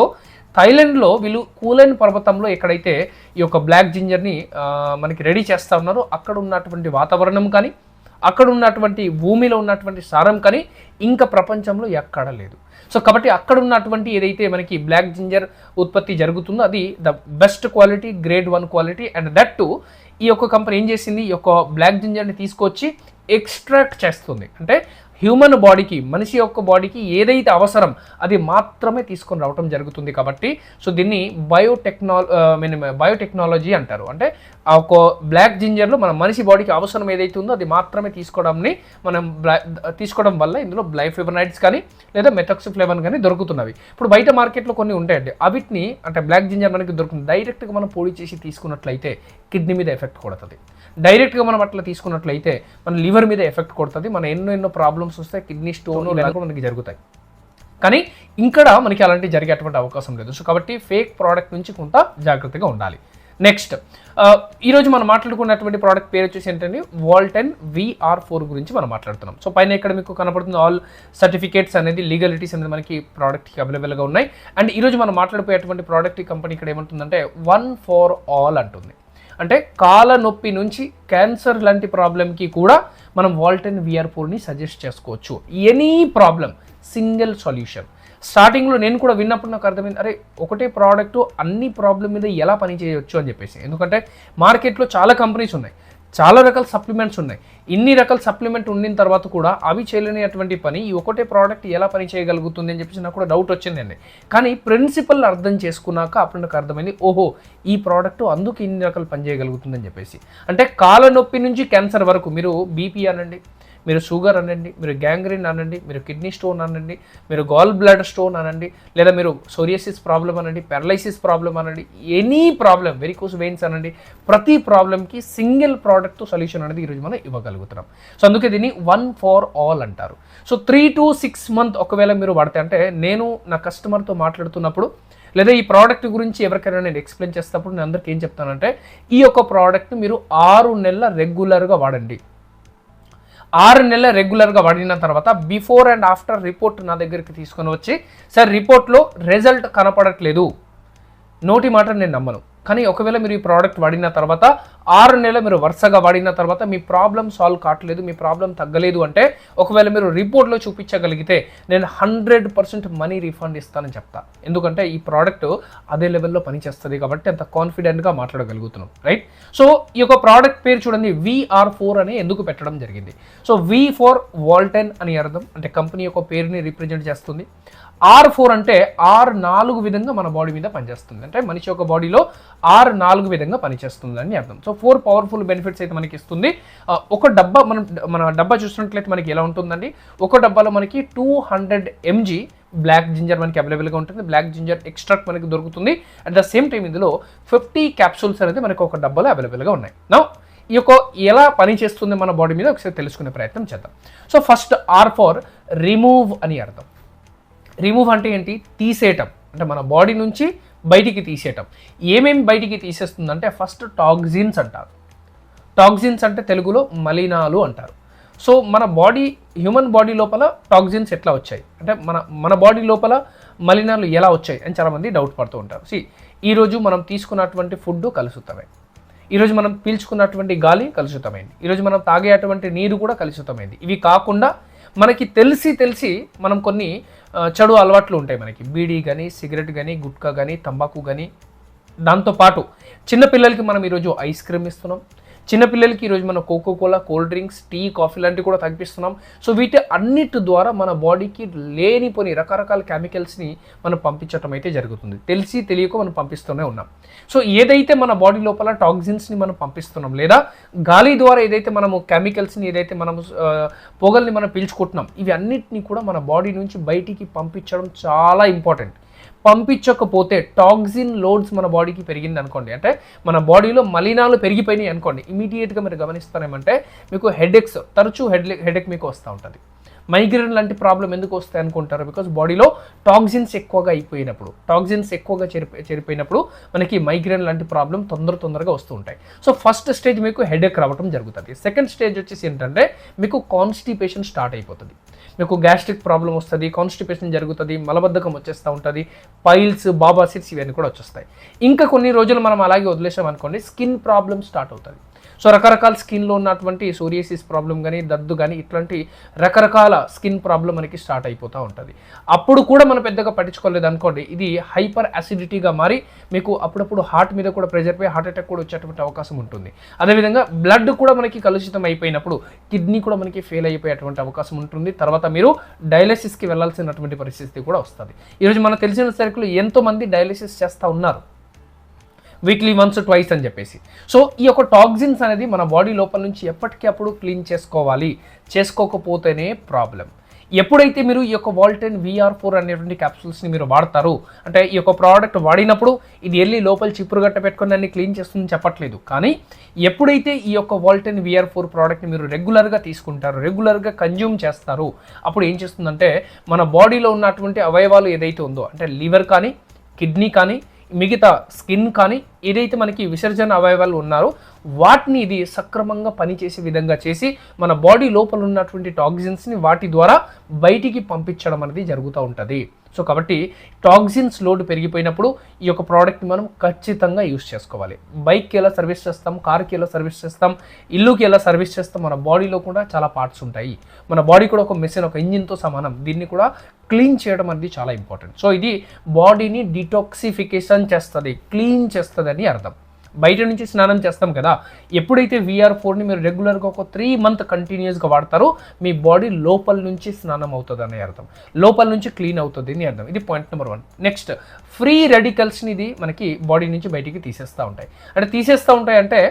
థాయిలాండ్లో వీళ్ళు కూలెన్ పర్వతంలో ఎక్కడైతే ఈ యొక్క బ్లాక్ జింజర్ని మనకి రెడీ చేస్తూ ఉన్నారో అక్కడ ఉన్నటువంటి వాతావరణం కానీ అక్కడ ఉన్నటువంటి భూమిలో ఉన్నటువంటి సారం కానీ ఇంకా ప్రపంచంలో ఎక్కడ లేదు. సో కాబట్టి అక్కడ ఉన్నటువంటి ఏదైతే మనకి బ్లాక్ జింజర్ ఉత్పత్తి జరుగుతుందో అది the best quality, grade 1 quality. And that to ఈ యొక్క కంపెనీ ఏం చేసింది, ఈ యొక్క బ్లాక్ జింజర్ని తీసుకొచ్చి ఎక్స్ట్రాక్ట్ చేస్తుంది. అంటే హ్యూమన్ బాడీకి, మనిషి యొక్క బాడీకి ఏదైతే అవసరం అది మాత్రమే తీసుకొని రావటం జరుగుతుంది. కాబట్టి సో దీన్ని బయోటెక్నాలజీ అంటారు. అంటే ఆ ఒక బ్లాక్ జింజర్లో మన మనిషి బాడీకి అవసరం ఏదైతే ఉందో అది మాత్రమే తీసుకోవడం వల్ల ఇందులో బ్లైఫ్లెవనాయిడ్స్ కానీ లేదా మెథాక్సోఫ్లేవన్ కానీ దొరుకుతున్నవి. ఇప్పుడు బయట మార్కెట్లో కొన్ని ఉంటాయండి, అవిటిని అంటే బ్లాక్ జింజర్ మనకి దొరుకుతుంది. డైరెక్ట్గా మనం పొడి చేసి తీసుకున్నట్లయితే కిడ్నీ మీద ఎఫెక్ట్ కొడుతుంది. డైరెక్ట్గా మనం అట్లా తీసుకున్నట్లయితే మన లివర్ మీద ఎఫెక్ట్ కొడుతుంది. మన ఎన్నో ప్రాబ్లమ్స్ వస్తాయి, కిడ్నీ స్టోన్ లేకపోతే మనకి జరుగుతాయి. కానీ ఇక్కడ మనకి అలాంటివి జరిగేటువంటి అవకాశం లేదు. సో కాబట్టి ఫేక్ ప్రోడక్ట్ నుంచి కొంత జాగ్రత్తగా ఉండాలి. నెక్స్ట్ ఈరోజు మనం మాట్లాడుకున్నటువంటి ప్రోడక్ట్ పేరు వచ్చేసి ఏంటంటే వాల్టన్ VR4 గురించి మనం మాట్లాడుతున్నాం. సో పైన ఇక్కడ మీకు కనపడుతుంది ఆల్ సర్టిఫికేట్స్ అనేది, లీగలిటీస్ అనేది మనకి ప్రోడక్ట్కి అవైలబుల్గా ఉన్నాయి. అండ్ ఈరోజు మనం మాట్లాడిపోయేటువంటి ప్రోడక్ట్ ఈ కంపెనీ ఇక్కడ ఏమంటుందంటే 1 for all అంటుంది. అంటే కాల నొప్పి నుంచి క్యాన్సర్ లాంటి ప్రాబ్లంకి కూడా మనం వాల్టన్ VR4ని సజెస్ట్ చేసుకోవచ్చు. Any problem single solution. స్టార్టింగ్లో నేను కూడా విన్నప్పుడు నాకు అర్థమైంది, అరే ఒకటే ప్రోడక్ట్ అన్ని ప్రాబ్లం మీద ఎలా పనిచేయవచ్చు అని చెప్పేసి. ఎందుకంటే మార్కెట్లో చాలా కంపెనీస్ ఉన్నాయి, చాలా రకాల సప్లిమెంట్స్ ఉన్నాయి. ఇన్ని రకాల సప్లిమెంట్ ఉండిన తర్వాత కూడా అవి చేయలేనటువంటి పని ఈ ఒకటే ప్రోడక్ట్ ఎలా పని చేయగలుగుతుంది అని చెప్పేసి నాకు కూడా డౌట్ వచ్చిందండి. కానీ ప్రిన్సిపల్ అర్థం చేసుకున్నాక అప్పుడు నాకు అర్థమైంది, ఓహో ఈ ప్రోడక్ట్ అందుకు ఇన్ని రకాలు పని చేయగలుగుతుంది అని చెప్పేసి. అంటే కాళ్ళ నొప్పి నుంచి క్యాన్సర్ వరకు, మీరు బీపీ అనండి, మీరు షుగర్ అనండి, మీరు గ్యాంగ్రీన్ అనండి, మీరు కిడ్నీ స్టోన్ అనండి, మీరు గాల్ బ్లాడర్ స్టోన్ అనండి, లేదా మీరు సోరియాసిస్ ప్రాబ్లం అనండి, పారలైసిస్ ప్రాబ్లం అనండి, ఎనీ ప్రాబ్లం, వెరికోస్ వెయిన్స్ అనండి, ప్రతి ప్రాబ్లంకి సింగిల్ ప్రోడక్ట్ సొల్యూషన్ అనేది ఈరోజు మనం ఇవ్వగలుగుతున్నాం. సో అందుకే దీన్ని 1 for all అంటారు. సో 3 to 6 months ఒకవేళ మీరు వాడితే, అంటే నేను నా కస్టమర్తో మాట్లాడుతున్నప్పుడు లేదా ఈ ప్రోడక్ట్ గురించి ఎవరికైనా నేను ఎక్స్ప్లెయిన్ చేసేటప్పుడు నేను అందరికీ ఏం చెప్తానంటే, ఈ యొక్క ప్రోడక్ట్ మీరు 6 నెలల రెగ్యులర్గా వాడండి. 6 నెలల రెగ్యులర్గా వాడిన తర్వాత బిఫోర్ అండ్ ఆఫ్టర్ రిపోర్ట్ నా దగ్గరికి తీసుకొని వచ్చి, సార్ రిపోర్ట్లో రిజల్ట్ కనపడట్లేదు, నోటి మాట నేను నమ్మను. కానీ ఒకవేళ మీరు ఈ ప్రోడక్ట్ వాడిన తర్వాత 6 నెలలు మీరు వరుసగా వాడిన తర్వాత మీ ప్రాబ్లం సాల్వ్ కావట్లేదు, మీ ప్రాబ్లం తగ్గలేదు అంటే, ఒకవేళ మీరు రిపోర్ట్లో చూపించగలిగితే నేను 100% మనీ రీఫండ్ ఇస్తానని చెప్తా. ఎందుకంటే ఈ ప్రోడక్ట్ అదే లెవెల్లో పనిచేస్తుంది కాబట్టి అంత కాన్ఫిడెంట్గా మాట్లాడగలుగుతున్నాం, రైట్? సో ఈ యొక్క ప్రోడక్ట్ పేరు చూడండి, VR4 అని ఎందుకు పెట్టడం జరిగింది. సో V for వాల్టన్ అని అర్థం, అంటే కంపెనీ యొక్క పేరుని రిప్రజెంట్ చేస్తుంది. R4 అంటే R4 విధంగా మన బాడీ మీద పనిచేస్తుంది, అంటే మనిషి యొక్క బాడీలో R4 విధంగా పనిచేస్తుంది అని అర్థం. సో 4 పవర్ఫుల్ బెనిఫిట్స్ అయితే మనకి ఇస్తుంది. ఒక డబ్బా మన డబ్బా చూసినట్లయితే మనకి ఎలా ఉంటుందండి, ఒక డబ్బాలో మనకి 200 mg బ్లాక్ జింజర్ మనకి అవైలబుల్గా ఉంటుంది. బ్లాక్ జింజర్ ఎక్స్ట్రాక్ట్ మనకి దొరుకుతుంది. అట్ ద సేమ్ టైం ఇందులో 50 క్యాప్సూల్స్ అనేది మనకి ఒక డబ్బాలో అవైలబుల్గా ఉన్నాయి. నౌ ఈ యొక్క ఎలా పని చేస్తుంది మన బాడీ మీద ఒకసారి తెలుసుకునే ప్రయత్నం చేద్దాం. So first R for remove అని అర్థం. రిమూవ్ అంటే ఏంటి, తీసేయటం, అంటే మన బాడీ నుంచి బయటికి తీసేయటం. ఏమేమి బయటికి తీసేస్తుందంటే ఫస్ట్ టాక్సిన్స్ అంటారు. టాక్సిన్స్ అంటే తెలుగులో మలినాలు అంటారు. సో మన బాడీ, హ్యూమన్ బాడీ లోపల టాక్సిన్స్ ఎట్లా వచ్చాయి, అంటే మన బాడీ లోపల మలినాలు ఎలా వచ్చాయి అని చాలామంది డౌట్ పడుతూ ఉంటారు. ఈరోజు మనం తీసుకున్నటువంటి ఫుడ్ కలుషితమే, ఈరోజు మనం పీల్చుకున్నటువంటి గాలి కలుషితమైంది, ఈరోజు మనం తాగేటువంటి నీరు కూడా కలుషితమైంది. ఇవి కాకుండా మనకి తెలిసి మనం కొన్ని చెడు అలవాట్లు ఉంటాయి. మనకి బీడీ కానీ, సిగరెట్ కానీ, గుట్కా కానీ, తంబాకు కానీ. దాంతోపాటు చిన్నపిల్లలకి మనం ఈరోజు ఐస్ క్రీమ్ ఇస్తున్నాం, చిన్నపిల్లలకి ఈరోజు మనం Coca Cola, cold drinks, tea, coffee లాంటివి కూడా తగ్గిస్తున్నాం. సో వీటి అన్నిటి ద్వారా మన బాడీకి లేనిపోని రకరకాల కెమికల్స్ని మనం పంపించడం అయితే జరుగుతుంది. తెలియక మనం పంపిస్తూనే ఉన్నాం. సో ఏదైతే మన బాడీ లోపల టాక్సిన్స్ని మనం పంపిస్తున్నాం, లేదా గాలి ద్వారా ఏదైతే మనము కెమికల్స్ని, ఏదైతే మనము పొగల్ని మనం పీల్చుకుంటున్నాం, ఇవి అన్నిటినీ కూడా మన బాడీ నుంచి బయటికి పంపించడం చాలా ఇంపార్టెంట్. పంపించకపోతే టాక్సిన్ లోడ్స్ మన బాడీకి పెరిగింది అనుకోండి, అంటే మన బాడీలో మలినాలు పెరిగిపోయినాయి అనుకోండి, ఇమీడియట్గా మీరు గమనిస్తారేమంటే మీకు హెడేక్స్, తరచూ హెడేక్ మీకు వస్తూ ఉంటుంది. మైగ్రేన్ లాంటి ప్రాబ్లం ఎందుకు వస్తాయి అనుకుంటారు, బికాస్ బాడీలో టాక్సిన్స్ ఎక్కువగా అయిపోయినప్పుడు, టాక్సిన్స్ ఎక్కువగా చేరిపోయినప్పుడు మనకి మైగ్రేన్ లాంటి ప్రాబ్లం తొందరగా వస్తూ ఉంటాయి. సో ఫస్ట్ స్టేజ్ మీకు హెడేక్ రావడం జరుగుతుంది. సెకండ్ స్టేజ్ వచ్చేసి ఏంటంటే మీకు కాన్స్టిపేషన్ స్టార్ట్ అయిపోతుంది, మీకు గ్యాస్ట్రిక్ ప్రాబ్లం వస్తుంది, కాన్స్టిపేషన్ జరుగుతుంది, మలబద్ధకం వచ్చేస్తూ ఉంటుంది, పైల్స్, బాబాసిడ్స్ ఇవన్నీ కూడా వచ్చేస్తాయి. ఇంకా కొన్ని రోజులు మనం అలాగే వదిలేసాం అనుకోండి, స్కిన్ ప్రాబ్లమ్ స్టార్ట్ అవుతుంది. సో రకరకాల స్కిన్లో ఉన్నటువంటి సోరియాసిస్ ప్రాబ్లం కానీ, దద్దు కానీ, ఇట్లాంటి రకరకాల స్కిన్ ప్రాబ్లం మనకి స్టార్ట్ అయిపోతూ ఉంటుంది. అప్పుడు కూడా మనం పెద్దగా పట్టించుకోలేదు అనుకోండి, ఇది హైపర్ అసిడిటీగా మారి మీకు అప్పుడప్పుడు హార్ట్ మీద కూడా ప్రెజర్ పోయి హార్ట్ అటాక్ కూడా వచ్చేటువంటి అవకాశం ఉంటుంది. అదేవిధంగా బ్లడ్ కూడా మనకి కలుషితం అయిపోయినప్పుడు కిడ్నీ కూడా మనకి ఫెయిల్ అయిపోయేటువంటి అవకాశం ఉంటుంది. తర్వాత మీరు డయాలిసిస్కి వెళ్ళాల్సినటువంటి పరిస్థితి కూడా వస్తుంది. ఈరోజు మనకు తెలిసిన సరుకులు ఎంతోమంది డయాలిసిస్ చేస్తూ ఉన్నారు, వీక్లీ వన్స్ ట్వైస్ అని చెప్పేసి. సో ఈ యొక్క టాక్సిన్స్ అనేది మన బాడీ లోపల నుంచి ఎప్పటికప్పుడు క్లీన్ చేసుకోవాలి. చేసుకోకపోతేనే ప్రాబ్లం. ఎప్పుడైతే మీరు ఈ యొక్క వాల్టెన్ VR4 అనేటువంటి క్యాప్సూల్స్ని మీరు వాడతారు అంటే ఈ యొక్క ప్రోడక్ట్ వాడినప్పుడు ఇది వెళ్ళి లోపల చిప్పురుగట్ట పెట్టుకొని దాన్ని క్లీన్ చేస్తుందని చెప్పట్లేదు. కానీ ఎప్పుడైతే ఈ యొక్క వాల్టెన్ VR4 ప్రోడక్ట్ని మీరు రెగ్యులర్గా తీసుకుంటారు, రెగ్యులర్గా కన్జ్యూమ్ చేస్తారు, అప్పుడు ఏం చేస్తుందంటే మన బాడీలో ఉన్నటువంటి అవయవాలు ఏదైతే ఉందో అంటే లివర్ కానీ, కిడ్నీ కానీ, మిగతా స్కిన్ కానీ ఏదైతే మనకి విసర్జన అవయవాలు ఉన్నారో వాటిని ఇది సక్రమంగా పనిచేసే విధంగా చేసి మన బాడీ లోపల ఉన్నటువంటి టాక్సిన్స్ని వాటి ద్వారా బయటికి పంపించడం అనేది జరుగుతూ ఉంటుంది. సో కాబట్టి టాక్సిన్స్ లోడ్ పెరిగిపోయినప్పుడు ఈ యొక్క ప్రోడక్ట్ని మనం ఖచ్చితంగా యూస్ చేసుకోవాలి. బైక్కి ఎలా సర్వీస్ చేస్తాం, కార్కి ఎలా సర్వీస్ చేస్తాం, ఇల్లుకి ఎలా సర్వీస్ చేస్తాం, మన బాడీలో కూడా చాలా పార్ట్స్ ఉంటాయి. మన బాడీ కూడా ఒక మెషిన్, ఒక ఇంజిన్తో సమానం. దీన్ని కూడా క్లీన్ చేయడం అనేది చాలా ఇంపార్టెంట్. సో ఇది బాడీని డిటాక్సిఫికేషన్ చేస్తుంది, క్లీన్ చేస్తుంది అని అర్థం. బయట నుంచి స్నానం చేస్తాం కదా, ఎప్పుడైతే VR4ని మీరు రెగ్యులర్గా ఒక 3 months కంటిన్యూస్గా వాడతారో మీ బాడీ లోపల నుంచి స్నానం అవుతుంది అని అర్థం, లోపల నుంచి క్లీన్ అవుతుంది అని అర్థం. ఇది పాయింట్ నెంబర్ 1. నెక్స్ట్, ఫ్రీ రెడికల్స్ని ఇది మనకి బాడీ నుంచి బయటికి తీసేస్తూ ఉంటాయి. అంటే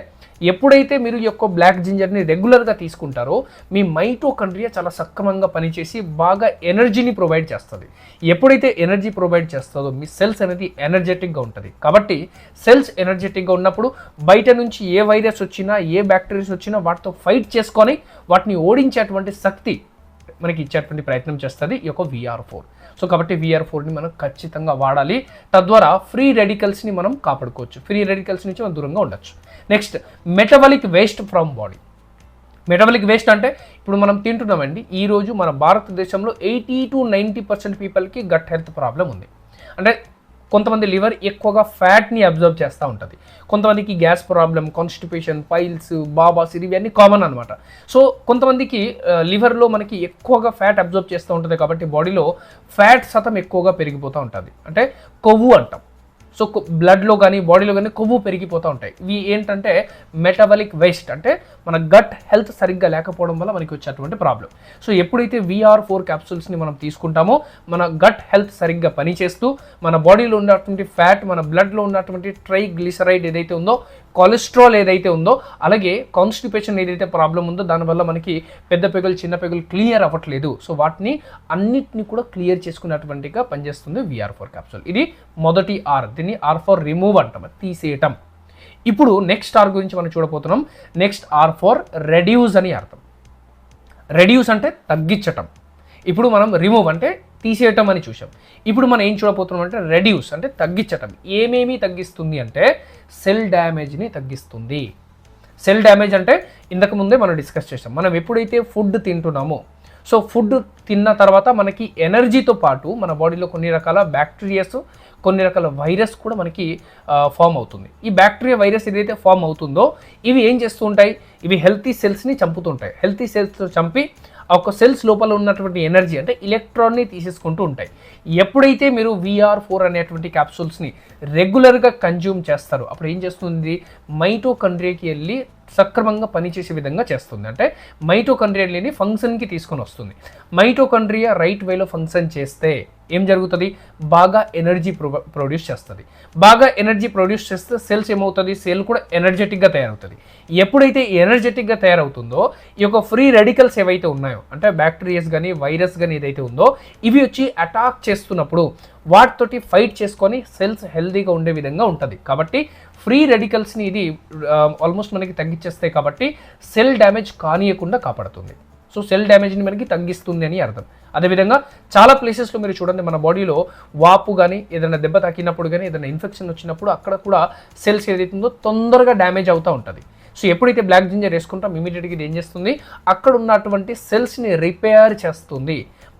ఎప్పుడైతే మీరు ఈ యొక్క బ్లాక్ జింజర్ని రెగ్యులర్గా తీసుకుంటారో మీ మైటోకాండ్రియా చాలా సక్రమంగా పనిచేసి బాగా ఎనర్జీని ప్రొవైడ్ చేస్తుంది. ఎప్పుడైతే ఎనర్జీ ప్రొవైడ్ చేస్తుందో మీ సెల్స్ అనేది ఎనర్జెటిక్గా ఉంటుంది. కాబట్టి సెల్స్ ఎనర్జెటిక్గా ఉన్నప్పుడు బయట నుంచి ఏ వైరస్ వచ్చినా, ఏ బ్యాక్టీరియాస్ వచ్చినా వాటితో ఫైట్ చేసుకొని వాటిని ఓడించేటువంటి శక్తి మనకి ఇచ్చేటువంటి ప్రయత్నం చేస్తుంది ఈ యొక్క VR4. సో కాబట్టి VR4ని మనం ఖచ్చితంగా వాడాలి. తద్వారా ఫ్రీ రెడికల్స్ని మనం కాపాడుకోవచ్చు, ఫ్రీ రెడికల్స్ నుంచి మనం దూరంగా ఉండొచ్చు. Next, metabolic waste from body. Metabolic waste అంటే ఇప్పుడు మనం తింటున్నామండి. ఈరోజు మన భారతదేశంలో 80 to 90% పీపుల్కి గట్ హెల్త్ ప్రాబ్లం ఉంది. అంటే కొంతమంది లివర్ ఎక్కువగా ఫ్యాట్ని అబ్జర్వ్ చేస్తూ ఉంటుంది, కొంతమందికి gas problem, constipation, piles, babas ఇవన్నీ కామన్ అనమాట. సో కొంతమందికి లివర్లో మనకి ఎక్కువగా ఫ్యాట్ అబ్జర్వ్ చేస్తూ ఉంటుంది కాబట్టి బాడీలో ఫ్యాట్ శాతం ఎక్కువగా పెరిగిపోతూ ఉంటుంది, అంటే కొవ్వు అంటాం. సో బ్లడ్లో కానీ బాడీలో కానీ కొవ్వు పెరిగిపోతూ ఉంటాయి. ఇవి ఏంటంటే మెటబాలిక్ వేస్ట్, అంటే మన గట్ హెల్త్ సరిగ్గా లేకపోవడం వల్ల మనకి వచ్చేటువంటి ప్రాబ్లం. సో ఎప్పుడైతే VR4 క్యాప్సూల్స్ని మనం తీసుకుంటామో మన గట్ హెల్త్ సరిగ్గా పనిచేస్తూ మన బాడీలో ఉన్నటువంటి ఫ్యాట్, మన బ్లడ్లో ఉన్నటువంటి ట్రైగ్లిసరైడ్ ఏదైతే ఉందో, కొలెస్ట్రాల్ ఏదైతే ఉందో, అలాగే కాన్స్టిపేషన్ ఏదైతే ప్రాబ్లం ఉందో దానివల్ల మనకి పెద్ద పెగులు, చిన్న పెగులు క్లియర్ అవ్వట్లేదు. సో వాటిని అన్నిటిని కూడా క్లియర్ చేసుకున్నటువంటిగా పనిచేస్తుంది VR4 క్యాప్సూల్. ఇది మొదటి R. దీన్ని R ఫర్ రిమూవ్ అంటాం, తీసేయటం. ఇప్పుడు నెక్స్ట్ R గురించి మనం చూడబోతున్నాం. నెక్స్ట్ R ఫర్ రెడ్యూస్ అని అర్థం. రెడ్యూస్ అంటే తగ్గించటం. ఇప్పుడు మనం రిమూవ్ అంటే తీసేయటం అని చూసాం. ఇప్పుడు మనం ఏం చూడబోతున్నాం అంటే రెడ్యూస్ అంటే తగ్గించటం. ఏమేమి తగ్గిస్తుంది అంటే సెల్ డ్యామేజ్ని తగ్గిస్తుంది. సెల్ డ్యామేజ్ అంటే ఇంతకు ముందే మనం డిస్కస్ చేసాం. మనం ఎప్పుడైతే ఫుడ్ తింటున్నామో, సో ఫుడ్ తిన్న తర్వాత మనకి ఎనర్జీతో పాటు మన బాడీలో కొన్ని రకాల బ్యాక్టీరియాస్, కొన్ని రకాల వైరస్ కూడా మనకి ఫామ్ అవుతుంది. ఈ బ్యాక్టీరియా, వైరస్ ఏదైతే ఫామ్ అవుతుందో ఇవి ఏం చేస్తూ ఉంటాయి, ఇవి హెల్తీ సెల్స్ని చంపుతుంటాయి. హెల్తీ సెల్స్ చంపి ఆ ఒక సెల్స్ లోపల ఉన్నటువంటి ఎనర్జీ అంటే ఎలక్ట్రాన్ని తీసేసుకుంటూ ఉంటాయి. ఎప్పుడైతే మీరు VR4 అనేటువంటి క్యాప్సూల్స్ని రెగ్యులర్గా కన్జ్యూమ్ చేస్తారో అప్పుడు ఏం చేస్తుంది, మైటోకాండ్రియాకి వెళ్ళి సక్రమంగా పనిచేసే విధంగా చేస్తుంది. అంటే మైటోకాండ్రియాని ఫంక్షన్కి తీసుకొని వస్తుంది. మైటోకాండ్రియా రైట్ వేలో ఫంక్షన్ చేస్తే ఏం జరుగుతుంది, బాగా ఎనర్జీ ప్రొడ్యూస్ చేస్తుంది. బాగా ఎనర్జీ ప్రొడ్యూస్ చేస్తే సెల్స్ ఏమవుతుంది, సెల్ కూడా ఎనర్జెటిక్గా తయారవుతుంది. ఎప్పుడైతే ఎనర్జెటిక్గా తయారవుతుందో ఈ యొక్క ఫ్రీ రెడికల్స్ ఏవైతే ఉన్నాయో అంటే బ్యాక్టీరియాస్ కానీ, వైరస్ కానీ ఏదైతే ఉందో ఇవి వచ్చి అటాక్ చేస్తున్నప్పుడు వాటితోటి ఫైట్ చేసుకొని సెల్స్ హెల్తీగా ఉండే విధంగా ఉంటుంది. కాబట్టి ఫ్రీ రెడికల్స్ని ఇది ఆల్మోస్ట్ మనకి తగ్గించేస్తాయి. కాబట్టి సెల్ డ్యామేజ్ కానియకుండా కాపాడుతుంది. సో సెల్ డ్యామేజ్ని మనకి తగ్గిస్తుంది అని అర్థం. అదేవిధంగా చాలా ప్లేసెస్లో మీరు చూడండి, మన బాడీలో వాపు కానీ, ఏదైనా దెబ్బ తాకినప్పుడు కానీ, ఏదైనా ఇన్ఫెక్షన్ వచ్చినప్పుడు అక్కడ కూడా సెల్స్ ఏదైతే ఉందో తొందరగా డ్యామేజ్ అవుతూ ఉంటుంది. సో ఎప్పుడైతే బ్లాక్ జింజర్ వేసుకుంటాం ఇమీడియట్గా ఇది ఏం చేస్తుంది, అక్కడ ఉన్నటువంటి సెల్స్ని రిపేర్ చేస్తుంది.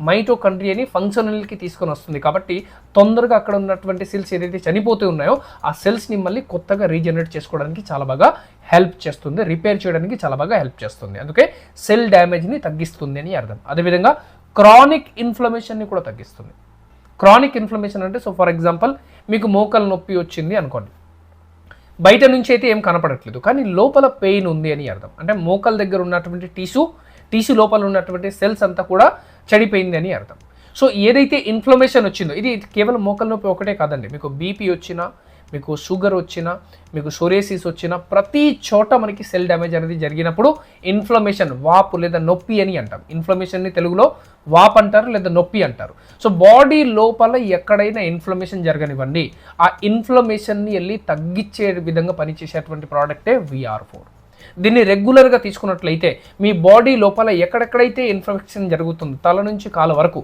మైటోకాండ్రియాని ఫంక్షనల్కి తీసుకొని వస్తుంది. కాబట్టి తొందరగా అక్కడ ఉన్నటువంటి సెల్స్ ఏదైతే చనిపోతూ ఉన్నాయో ఆ సెల్స్ని మళ్ళీ కొత్తగా రీజనరేట్ చేసుకోవడానికి చాలా బాగా హెల్ప్ చేస్తుంది, రిపేర్ చేయడానికి చాలా బాగా హెల్ప్ చేస్తుంది. అందుకే సెల్ డ్యామేజ్ని తగ్గిస్తుంది అని అర్థం. అదేవిధంగా క్రానిక్ ఇన్ఫ్లమేషన్ని కూడా తగ్గిస్తుంది. క్రానిక్ ఇన్ఫ్లమేషన్ అంటే సో ఫర్ ఎగ్జాంపుల్ మీకు మోకాలు నొప్పి వచ్చింది అనుకోండి, బయట నుంచి అయితే ఏం కనపడట్లేదు కానీ లోపల పెయిన్ ఉంది అని అర్థం. అంటే మోకాల దగ్గర ఉన్నటువంటి టిష్యూ లోపల ఉన్నటువంటి సెల్స్ అంతా కూడా చెడిపోయింది అని అర్థం. సో ఏదైతే ఇన్ఫ్లమేషన్ వచ్చిందో, ఇది కేవలం మోకాల నొప్పి ఒకటే కాదండి, మీకు బీపీ వచ్చినా, మీకు షుగర్ వచ్చినా, మీకు సోరేసిస్ వచ్చినా, ప్రతి చోట మనకి సెల్ డ్యామేజ్ అనేది జరిగినప్పుడు ఇన్ఫ్లమేషన్, వాపు లేదా నొప్పి అని అంటాం. ఇన్ఫ్లమేషన్ని తెలుగులో వాపు అంటారు లేదా నొప్పి అంటారు. సో బాడీ లోపల ఎక్కడైనా ఇన్ఫ్లమేషన్ జరగనివ్వండి, ఆ ఇన్ఫ్లమేషన్ని వెళ్ళి తగ్గించే విధంగా పనిచేసేటువంటి ప్రోడక్టే VR4. దీన్ని రెగ్యులర్గా తీసుకున్నట్లయితే మీ బాడీ లోపల ఎక్కడెక్కడైతే ఇన్ఫెక్షన్ జరుగుతుందో, తల నుంచి కాళ్ళ వరకు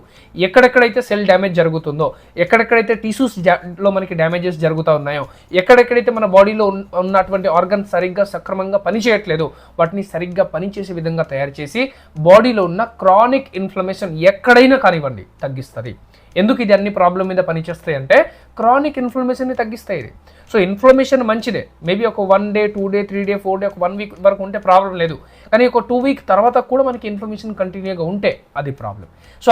ఎక్కడెక్కడైతే సెల్ డ్యామేజ్ జరుగుతుందో, ఎక్కడెక్కడైతే టిష్యూస్లో మనకి డ్యామేజెస్ జరుగుతూ ఉన్నాయో, ఎక్కడెక్కడైతే మన బాడీలో ఉన్నటువంటి ఆర్గన్స్ సరిగ్గా సక్రమంగా పనిచేయట్లేదు, వాటిని సరిగ్గా పనిచేసే విధంగా తయారు చేసి బాడీలో ఉన్న క్రానిక్ ఇన్ఫ్లమేషన్ ఎక్కడైనా కానివ్వండి తగ్గిస్తుంది. ఎందుకు ఇది అన్ని ప్రాబ్లం మీద పనిచేస్తాయి అంటే క్రానిక్ ఇన్ఫ్లమేషన్ని తగ్గిస్తాయి ఇది. సో ఇన్ఫ్లమేషన్ మంచిదే, మేబీ ఒక 1 డే 2 డే 3 డే 4 డే ఒక 1 వీక్ వరకు ఉంటే ప్రాబ్లం లేదు, కానీ ఒక 2 వీక్ తర్వాత కూడా మనకి ఇన్ఫ్లమేషన్ కంటిన్యూగా ఉంటే అది ప్రాబ్లం. సో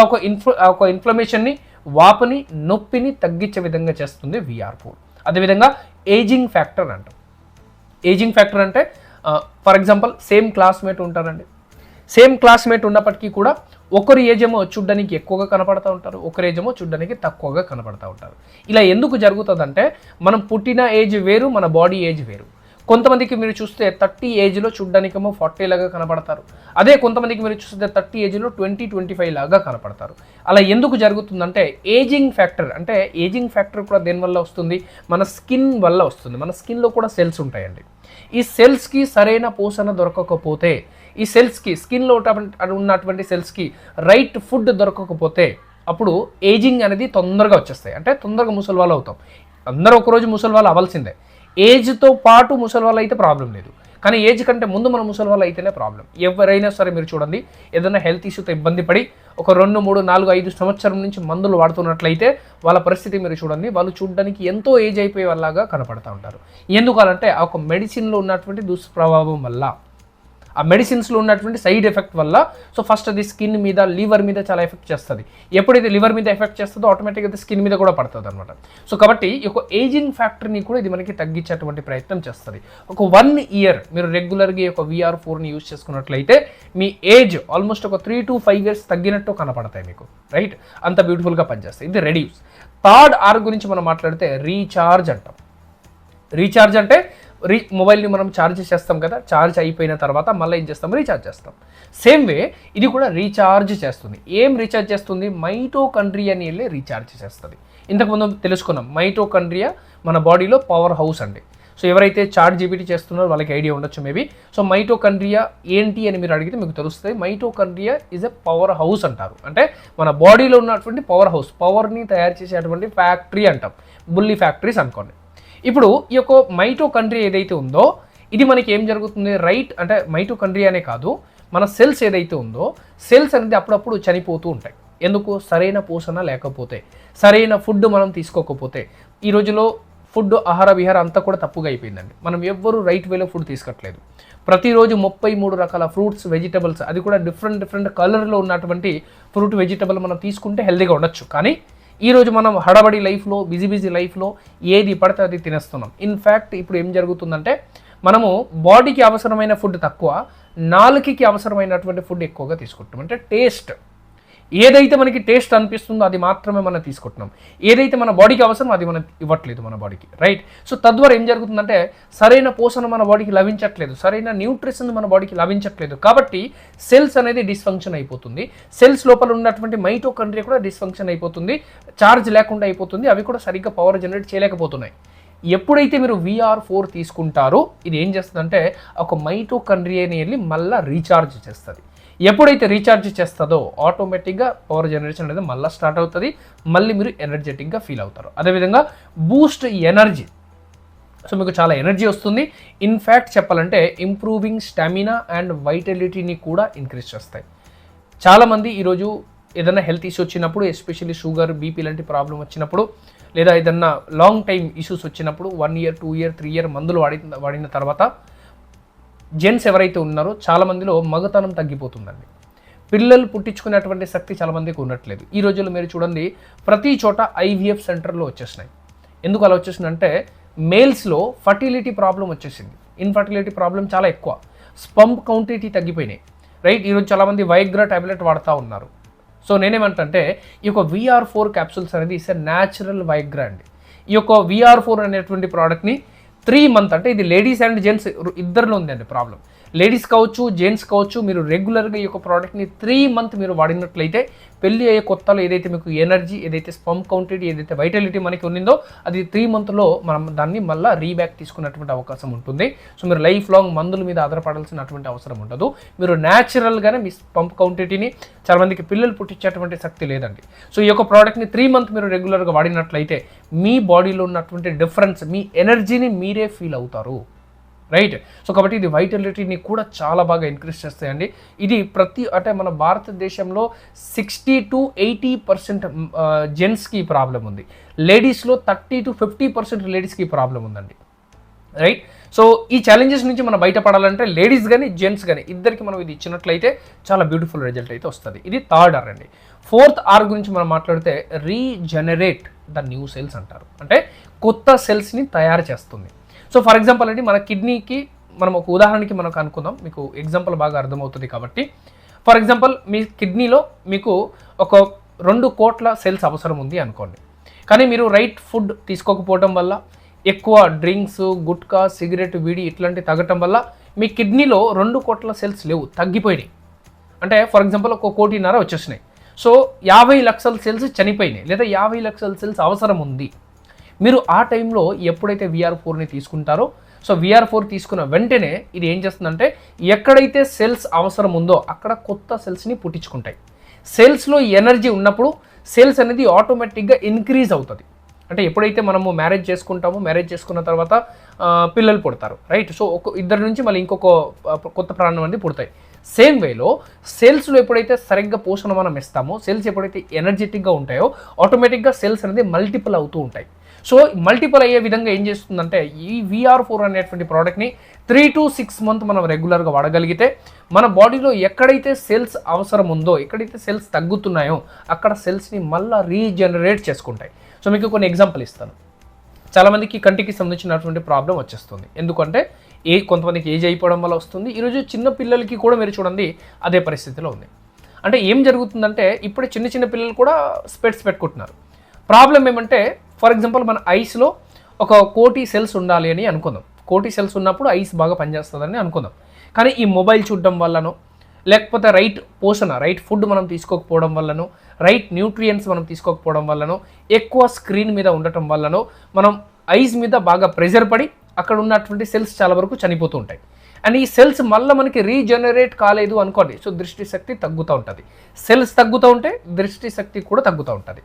ఒక ఇన్ఫ్లమేషన్ని, వాపుని, నొప్పిని తగ్గించే విధంగా చేస్తుంది VR4. అదేవిధంగా ఏజింగ్ ఫ్యాక్టర్ అంటాం. ఏజింగ్ ఫ్యాక్టర్ అంటే ఫర్ ఎగ్జాంపుల్ సేమ్ క్లాస్మేట్ ఉంటారండి, సేమ్ క్లాస్మేట్ ఉన్నప్పటికీ కూడా ఒకరి ఏజ్ ఏమో చూడ్డానికి ఎక్కువగా కనపడతా ఉంటారు, ఒకరి ఏజ్ ఏమో చూడ్డానికి తక్కువగా కనపడతా ఉంటారు. ఇలా ఎందుకు జరుగుతుందంటే మనం పుట్టిన ఏజ్ వేరు, మన బాడీ ఏజ్ వేరు. కొంతమందికి మీరు చూస్తే 30 ఏజ్లో చూడ్డానికేమో 40 లాగా కనపడతారు, అదే కొంతమందికి మీరు చూస్తే 30 ఏజ్లో 20-25 లాగా కనపడతారు. అలా ఎందుకు జరుగుతుందంటే ఏజింగ్ ఫ్యాక్టర్. అంటే ఏజింగ్ ఫ్యాక్టర్ కూడా దేనివల్ల వస్తుంది, మన స్కిన్ వల్ల వస్తుంది. మన స్కిన్లో కూడా సెల్స్ ఉంటాయండి. ఈ సెల్స్కి సరైన పోషణ దొరకకపోతే, ఈ సెల్స్కి స్కిన్లో ఉన్నటువంటి సెల్స్కి రైట్ ఫుడ్ దొరకకపోతే అప్పుడు ఏజింగ్ అనేది తొందరగా వచ్చేస్తాయి. అంటే తొందరగా ముసలి వాళ్ళు అవుతాం. అందరూ ఒకరోజు ముసలి వాళ్ళు అవ్వాల్సిందే. ఏజ్తో పాటు ముసలి వాళ్ళు అయితే ప్రాబ్లం లేదు, కానీ ఏజ్ కంటే ముందు మన ముసలి వాళ్ళు అయితేనే ప్రాబ్లం. ఎవరైనా సరే మీరు చూడండి, ఏదైనా హెల్త్ ఇష్యూతో ఇబ్బంది పడి ఒక 2, 3, 4, 5 సంవత్సరం నుంచి మందులు వాడుతున్నట్లయితే వాళ్ళ పరిస్థితి మీరు చూడండి, వాళ్ళు చూడడానికి ఎంతో ఏజ్ అయిపోయే వాళ్ళలాగా కనపడతా ఉంటారు. ఎందుకంటే ఆ ఒక మెడిసిన్లో ఉన్నటువంటి దుష్ప్రభావం వల్ల, ఆ మెడిసిన్స్లో ఉన్నటువంటి సైడ్ ఎఫెక్ట్ వల్ల. సో ఫస్ట్ అది స్కిన్ మీద, లివర్ మీద చాలా ఎఫెక్ట్ చేస్తుంది. ఎప్పుడైతే లివర్ మీద ఎఫెక్ట్ చేస్తుందో ఆటోమేటిక్గా అది స్కిన్ మీద కూడా పడుతుంది అనమాట. సో కాబట్టి ఈ యొక్క ఏజింగ్ ఫ్యాక్టర్ని కూడా ఇది మనకి తగ్గించేటువంటి ప్రయత్నం చేస్తుంది. ఒక 1 ఇయర్ మీరు రెగ్యులర్గా ఈ యొక్క VR4ని యూజ్ చేసుకున్నట్లయితే మీ ఏజ్ ఆల్మోస్ట్ ఒక 3 to 5 years తగ్గినట్టు కనపడతాయి మీకు, రైట్? అంత బ్యూటిఫుల్గా పనిచేస్తాయి. ఇది రెడ్యూస్. థర్డ్ R గురించి మనం మాట్లాడితే రీఛార్జ్ అంటాం. రీఛార్జ్ అంటే మొబైల్ని మనం ఛార్జ్ చేస్తాం కదా, ఛార్జ్ అయిపోయిన తర్వాత మళ్ళీ ఏం చేస్తాం, రీఛార్జ్ చేస్తాం. సేమ్ వే ఇది కూడా రీఛార్జ్ చేస్తుంది. ఏం రీఛార్జ్ చేస్తుంది, మైటోకాండ్రియాని వెళ్ళి రీఛార్జ్ చేస్తుంది. ఇంతకుముందు తెలుసుకున్నాం, మైటోకాండ్రియా మన బాడీలో పవర్ హౌస్ అండి. సో ఎవరైతే ChatGPT చేస్తున్నారో వాళ్ళకి ఐడియా ఉండొచ్చు మేబీ. సో మైటోకాండ్రియా ఏంటి అని మీరు అడిగితే మీకు తెలుస్తుంది. Mitochondria is a power house అంటారు. అంటే మన బాడీలో ఉన్నటువంటి పవర్ హౌస్, పవర్ని తయారు చేసేటువంటి ఫ్యాక్టరీ అంటాం, బుల్లి ఫ్యాక్టరీస్ అనుకోండి. ఇప్పుడు ఈ యొక్క మైటోకాండ్రియా ఏదైతే ఉందో ఇది మనకి ఏం జరుగుతుంది, రైట్? అంటే మైటోకాండ్రియానే కాదు, మన సెల్స్ ఏదైతే ఉందో సెల్స్ అనేది అప్పుడప్పుడు చనిపోతూ ఉంటాయి. ఎందుకు? సరైన పోషణ లేకపోతే, సరైన ఫుడ్ మనం తీసుకోకపోతే. ఈ రోజులో ఫుడ్, ఆహార విహారం అంతా కూడా తప్పుగా అయిపోయిందండి. మనం ఎవ్వరూ రైట్ వేలో ఫుడ్ తీసుకోవట్లేదు. ప్రతిరోజు 33 రకాల ఫ్రూట్స్, వెజిటబుల్స్, అది కూడా డిఫరెంట్ కలర్లో ఉన్నటువంటి ఫ్రూట్, వెజిటబుల్ మనం తీసుకుంటే హెల్తీగా ఉండొచ్చు. కానీ ఈరోజు మనం హడాబడి లైఫ్లో, బిజీ లైఫ్లో ఏది పడితే అది తినేస్తున్నాం. ఇన్ఫ్యాక్ట్ ఇప్పుడు ఏం జరుగుతుందంటే మనము బాడీకి అవసరమైన ఫుడ్ తక్కువ, నాలుకకి అవసరమైనటువంటి ఫుడ్ ఎక్కువగా తీసుకుంటాం. అంటే టేస్ట్, ఏదైతే మనకి టేస్ట్ అనిపిస్తుందో అది మాత్రమే మనం తీసుకుంటున్నాం. ఏదైతే మన బాడీకి అవసరం అది మనం ఇవ్వట్లేదు మన బాడీకి, రైట్? సో తద్వారా ఏం జరుగుతుందంటే సరైన పోషణ మన బాడీకి లభించట్లేదు, సరైన న్యూట్రిషన్ మన బాడీకి లభించట్లేదు. కాబట్టి సెల్స్ అనేది డిస్ఫంక్షన్ అయిపోతుంది. సెల్స్ లోపల ఉన్నటువంటి మైటోకాండ్రియా కూడా డిస్ఫంక్షన్ అయిపోతుంది, ఛార్జ్ లేకుండా అయిపోతుంది, అవి కూడా సరిగ్గా పవర్ జనరేట్ చేయలేకపోతున్నాయి. ఎప్పుడైతే మీరు VR4 తీసుకుంటారో ఇది ఏం చేస్తుందంటే ఒక మైటోకాండ్రియాని వెళ్ళి మళ్ళీ రీఛార్జ్ చేస్తుంది. ఎప్పుడైతే రీఛార్జ్ చేస్తుందో ఆటోమేటిక్గా పవర్ జనరేషన్ అనేది మళ్ళీ స్టార్ట్ అవుతుంది, మళ్ళీ మీరు ఎనర్జెటిక్గా ఫీల్ అవుతారు. అదేవిధంగా బూస్ట్ ఎనర్జీ, సో మీకు చాలా ఎనర్జీ వస్తుంది. ఇన్ఫ్యాక్ట్ చెప్పాలంటే ఇంప్రూవింగ్ స్టామినా అండ్ వైటలిటీని కూడా ఇంక్రీజ్ చేస్తాయి. చాలామంది ఈరోజు ఏదైనా హెల్త్ ఇష్యూ వచ్చినప్పుడు, ఎస్పెషల్లీ షుగర్, బీపీ లాంటి ప్రాబ్లం వచ్చినప్పుడు, లేదా ఏదన్నా లాంగ్ టైం ఇష్యూస్ వచ్చినప్పుడు 1 ఇయర్ 2 ఇయర్ 3 ఇయర్ మందులు వాడిన తర్వాత జెంట్స్ ఎవరైతే ఉన్నారో చాలా మందిలో మగతనం తగ్గిపోతుందండి. పిల్లలు పుట్టించుకునేటువంటి శక్తి చాలా మందికి ఉండట్లేదు. ఈ రోజుల్లో మీరు చూడండి, ప్రతి చోట ఐవీఎఫ్ సెంటర్లో వచ్చేసినాయి. ఎందుకు అలా వచ్చేసిందంటే మేల్స్లో ఫర్టిలిటీ ప్రాబ్లం వచ్చేసింది. ఇన్ఫర్టిలిటీ ప్రాబ్లం చాలా ఎక్కువ, స్పంప్ కౌంటిటీ తగ్గిపోయినాయి, రైట్. ఈరోజు చాలామంది వైగ్రా టాబ్లెట్ వాడుతూ ఉన్నారు. సో నేనేమంటే ఈ యొక్క VR4 క్యాప్సూల్స్ అనేది ఇస్ న్యాచురల్ వైగ్రా అండి. ఈ యొక్క VR4 అనేటువంటి ప్రోడక్ట్ని 3 మంత్, అంటే ఇది లేడీస్ అండ్ జెంట్స్ ఇద్దరిలో ఉందండి ప్రాబ్లం. లేడీస్ కావచ్చు, జెంట్స్ కావచ్చు, మీరు రెగ్యులర్గా ఈ యొక్క ప్రోడక్ట్ని 3 మంత్ మీరు వాడినట్లయితే పెళ్ళి అయ్యే కొత్తలో ఏదైతే మీకు ఎనర్జీ, ఏదైతే స్పమ్ కౌంటిటీ, ఏదైతే వైటాలిటీ మనకి ఉన్నిందో అది 3 మంత్లో మనం దాన్ని మళ్ళీ రీబ్యాక్ తీసుకున్నటువంటి అవకాశం ఉంటుంది. సో మీరు లైఫ్ లాంగ్ మందుల మీద ఆధారపడాల్సినటువంటి అవసరం ఉండదు. మీరు న్యాచురల్గానే మీ స్పంప్ కౌంటిటీని, చాలా మందికి పిల్లలు పుట్టించేటువంటి శక్తి లేదండి. సో ఈ యొక్క ప్రోడక్ట్ని 3 మంత్ మీరు రెగ్యులర్గా వాడినట్లయితే మీ బాడీలో ఉన్నటువంటి డిఫరెన్స్, మీ ఎనర్జీని మీరే ఫీల్ అవుతారు, రైట్. సో కాబట్టి ఇది వైటాలిటీని కూడా చాలా బాగా ఇంక్రీజ్ చేస్తాయండి. ఇది అంటే మన భారతదేశంలో 60 to 80% జెంట్స్కి ప్రాబ్లం ఉంది. లేడీస్లో 30 to 50% లేడీస్కి ప్రాబ్లం ఉందండి, రైట్. సో ఈ ఛాలెంజెస్ నుంచి మనం బయటపడాలంటే లేడీస్ కానీ జెంట్స్ కానీ ఇద్దరికి మనం ఇది ఇచ్చినట్లయితే చాలా బ్యూటిఫుల్ రిజల్ట్ అయితే వస్తుంది. ఇది థర్డ్ ఆర్ అండి. ఫోర్త్ ఆర్ గురించి మనం మాట్లాడితే రీజనరేట్ ద న్యూ సెల్స్ అంటారు. అంటే కొత్త సెల్స్ని తయారు చేస్తుంది. సో ఫర్ ఎగ్జాంపుల్ అండి, మన కిడ్నీకి మనం ఒక ఉదాహరణకి మనకు అనుకుందాం, మీకు ఎగ్జాంపుల్ బాగా అర్థమవుతుంది కాబట్టి. ఫర్ ఎగ్జాంపుల్ మీ కిడ్నీలో మీకు ఒక 2 కోట్ల సెల్స్ అవసరం ఉంది అనుకోండి. కానీ మీరు రైట్ ఫుడ్ తీసుకోకపోవడం వల్ల, ఎక్కువ డ్రింక్స్, గుట్కా, సిగరెట్, వీడి ఇట్లాంటి తాగటం వల్ల మీ కిడ్నీలో 2 కోట్ల సెల్స్ లేవు, తగ్గిపోయినాయి. అంటే ఫర్ ఎగ్జాంపుల్ 1.5 కోటి వచ్చేసినాయి. సో 50 లక్షల సెల్స్ చనిపోయినాయి, లేదా 50 లక్షల సెల్స్ అవసరం ఉంది. మీరు ఆ టైంలో ఎప్పుడైతే VR4ని తీసుకుంటారో, సో VR4 తీసుకున్న వెంటనే ఇది ఏం చేస్తుందంటే ఎక్కడైతే సెల్స్ అవసరం ఉందో అక్కడ కొత్త సెల్స్ని పుట్టించుకుంటాయి. సెల్స్లో ఎనర్జీ ఉన్నప్పుడు సెల్స్ అనేది ఆటోమేటిక్గా ఇంక్రీజ్ అవుతుంది. అంటే ఎప్పుడైతే మనము మ్యారేజ్ చేసుకుంటామో, మ్యారేజ్ చేసుకున్న తర్వాత పిల్లలు పుడతారు, రైట్. సో ఇద్దరి నుంచి మళ్ళీ ఇంకొక కొత్త ప్రాణం అనేది పుడతాయి. సేమ్ వేలో సెల్స్లో ఎప్పుడైతే సరిగ్గా పోషణ మనం ఇస్తామో, సెల్స్ ఎప్పుడైతే ఎనర్జెటిక్గా ఉంటాయో ఆటోమేటిక్గా సెల్స్ అనేది మల్టిపుల్ అవుతూ ఉంటాయి. సో మల్టిపుల్ అయ్యే విధంగా ఏం చేస్తుందంటే ఈ VR4 అనేటువంటి ప్రోడక్ట్ని 3 to 6 మంత్ మనం రెగ్యులర్గా వాడగలిగితే మన బాడీలో ఎక్కడైతే సెల్స్ అవసరం ఉందో, ఎక్కడైతే సెల్స్ తగ్గుతున్నాయో అక్కడ సెల్స్ని మళ్ళీ రీజనరేట్ చేసుకుంటాయి. సో మీకు కొన్ని ఎగ్జాంపుల్ ఇస్తాను. చాలామందికి కంటికి సంబంధించినటువంటి ప్రాబ్లం వచ్చేస్తుంది. ఎందుకంటే కొంతమందికి ఏజ్ అయిపోవడం వల్ల వస్తుంది. ఈరోజు చిన్న పిల్లలకి కూడా మీరు చూడండి అదే పరిస్థితిలో ఉంది. అంటే ఏం జరుగుతుందంటే ఇప్పుడు చిన్న చిన్న పిల్లలు కూడా స్పెట్స్ పెట్టుకుంటున్నారు. ప్రాబ్లం ఏమంటే ఫర్ ఎగ్జాంపుల్ మన ఐస్లో 1 కోటి సెల్స్ ఉండాలి అని అనుకుందాం. 1 కోటి సెల్స్ ఉన్నప్పుడు ఐస్ బాగా పనిచేస్తుందని అనుకుందాం. కానీ ఈ మొబైల్ చూడడం వల్లనో, లేకపోతే రైట్ పోషణ, రైట్ ఫుడ్ మనం తీసుకోకపోవడం వల్లనో, రైట్ న్యూట్రియంట్స్ మనం తీసుకోకపోవడం వల్లనో, ఎక్కువ స్క్రీన్ మీద ఉండటం వల్లనో మనం ఐస్ మీద బాగా ప్రెషర్ పడి అక్కడ ఉన్నటువంటి సెల్స్ చాలా వరకు చనిపోతూ ఉంటాయి. అండ్ ఈ సెల్స్ మళ్ళీ మనకి రీజనరేట్ కాలేదు అనుకోండి, సో దృష్టి శక్తి తగ్గుతూ ఉంటుంది. సెల్స్ తగ్గుతూ ఉంటే దృష్టి శక్తి కూడా తగ్గుతూ ఉంటుంది.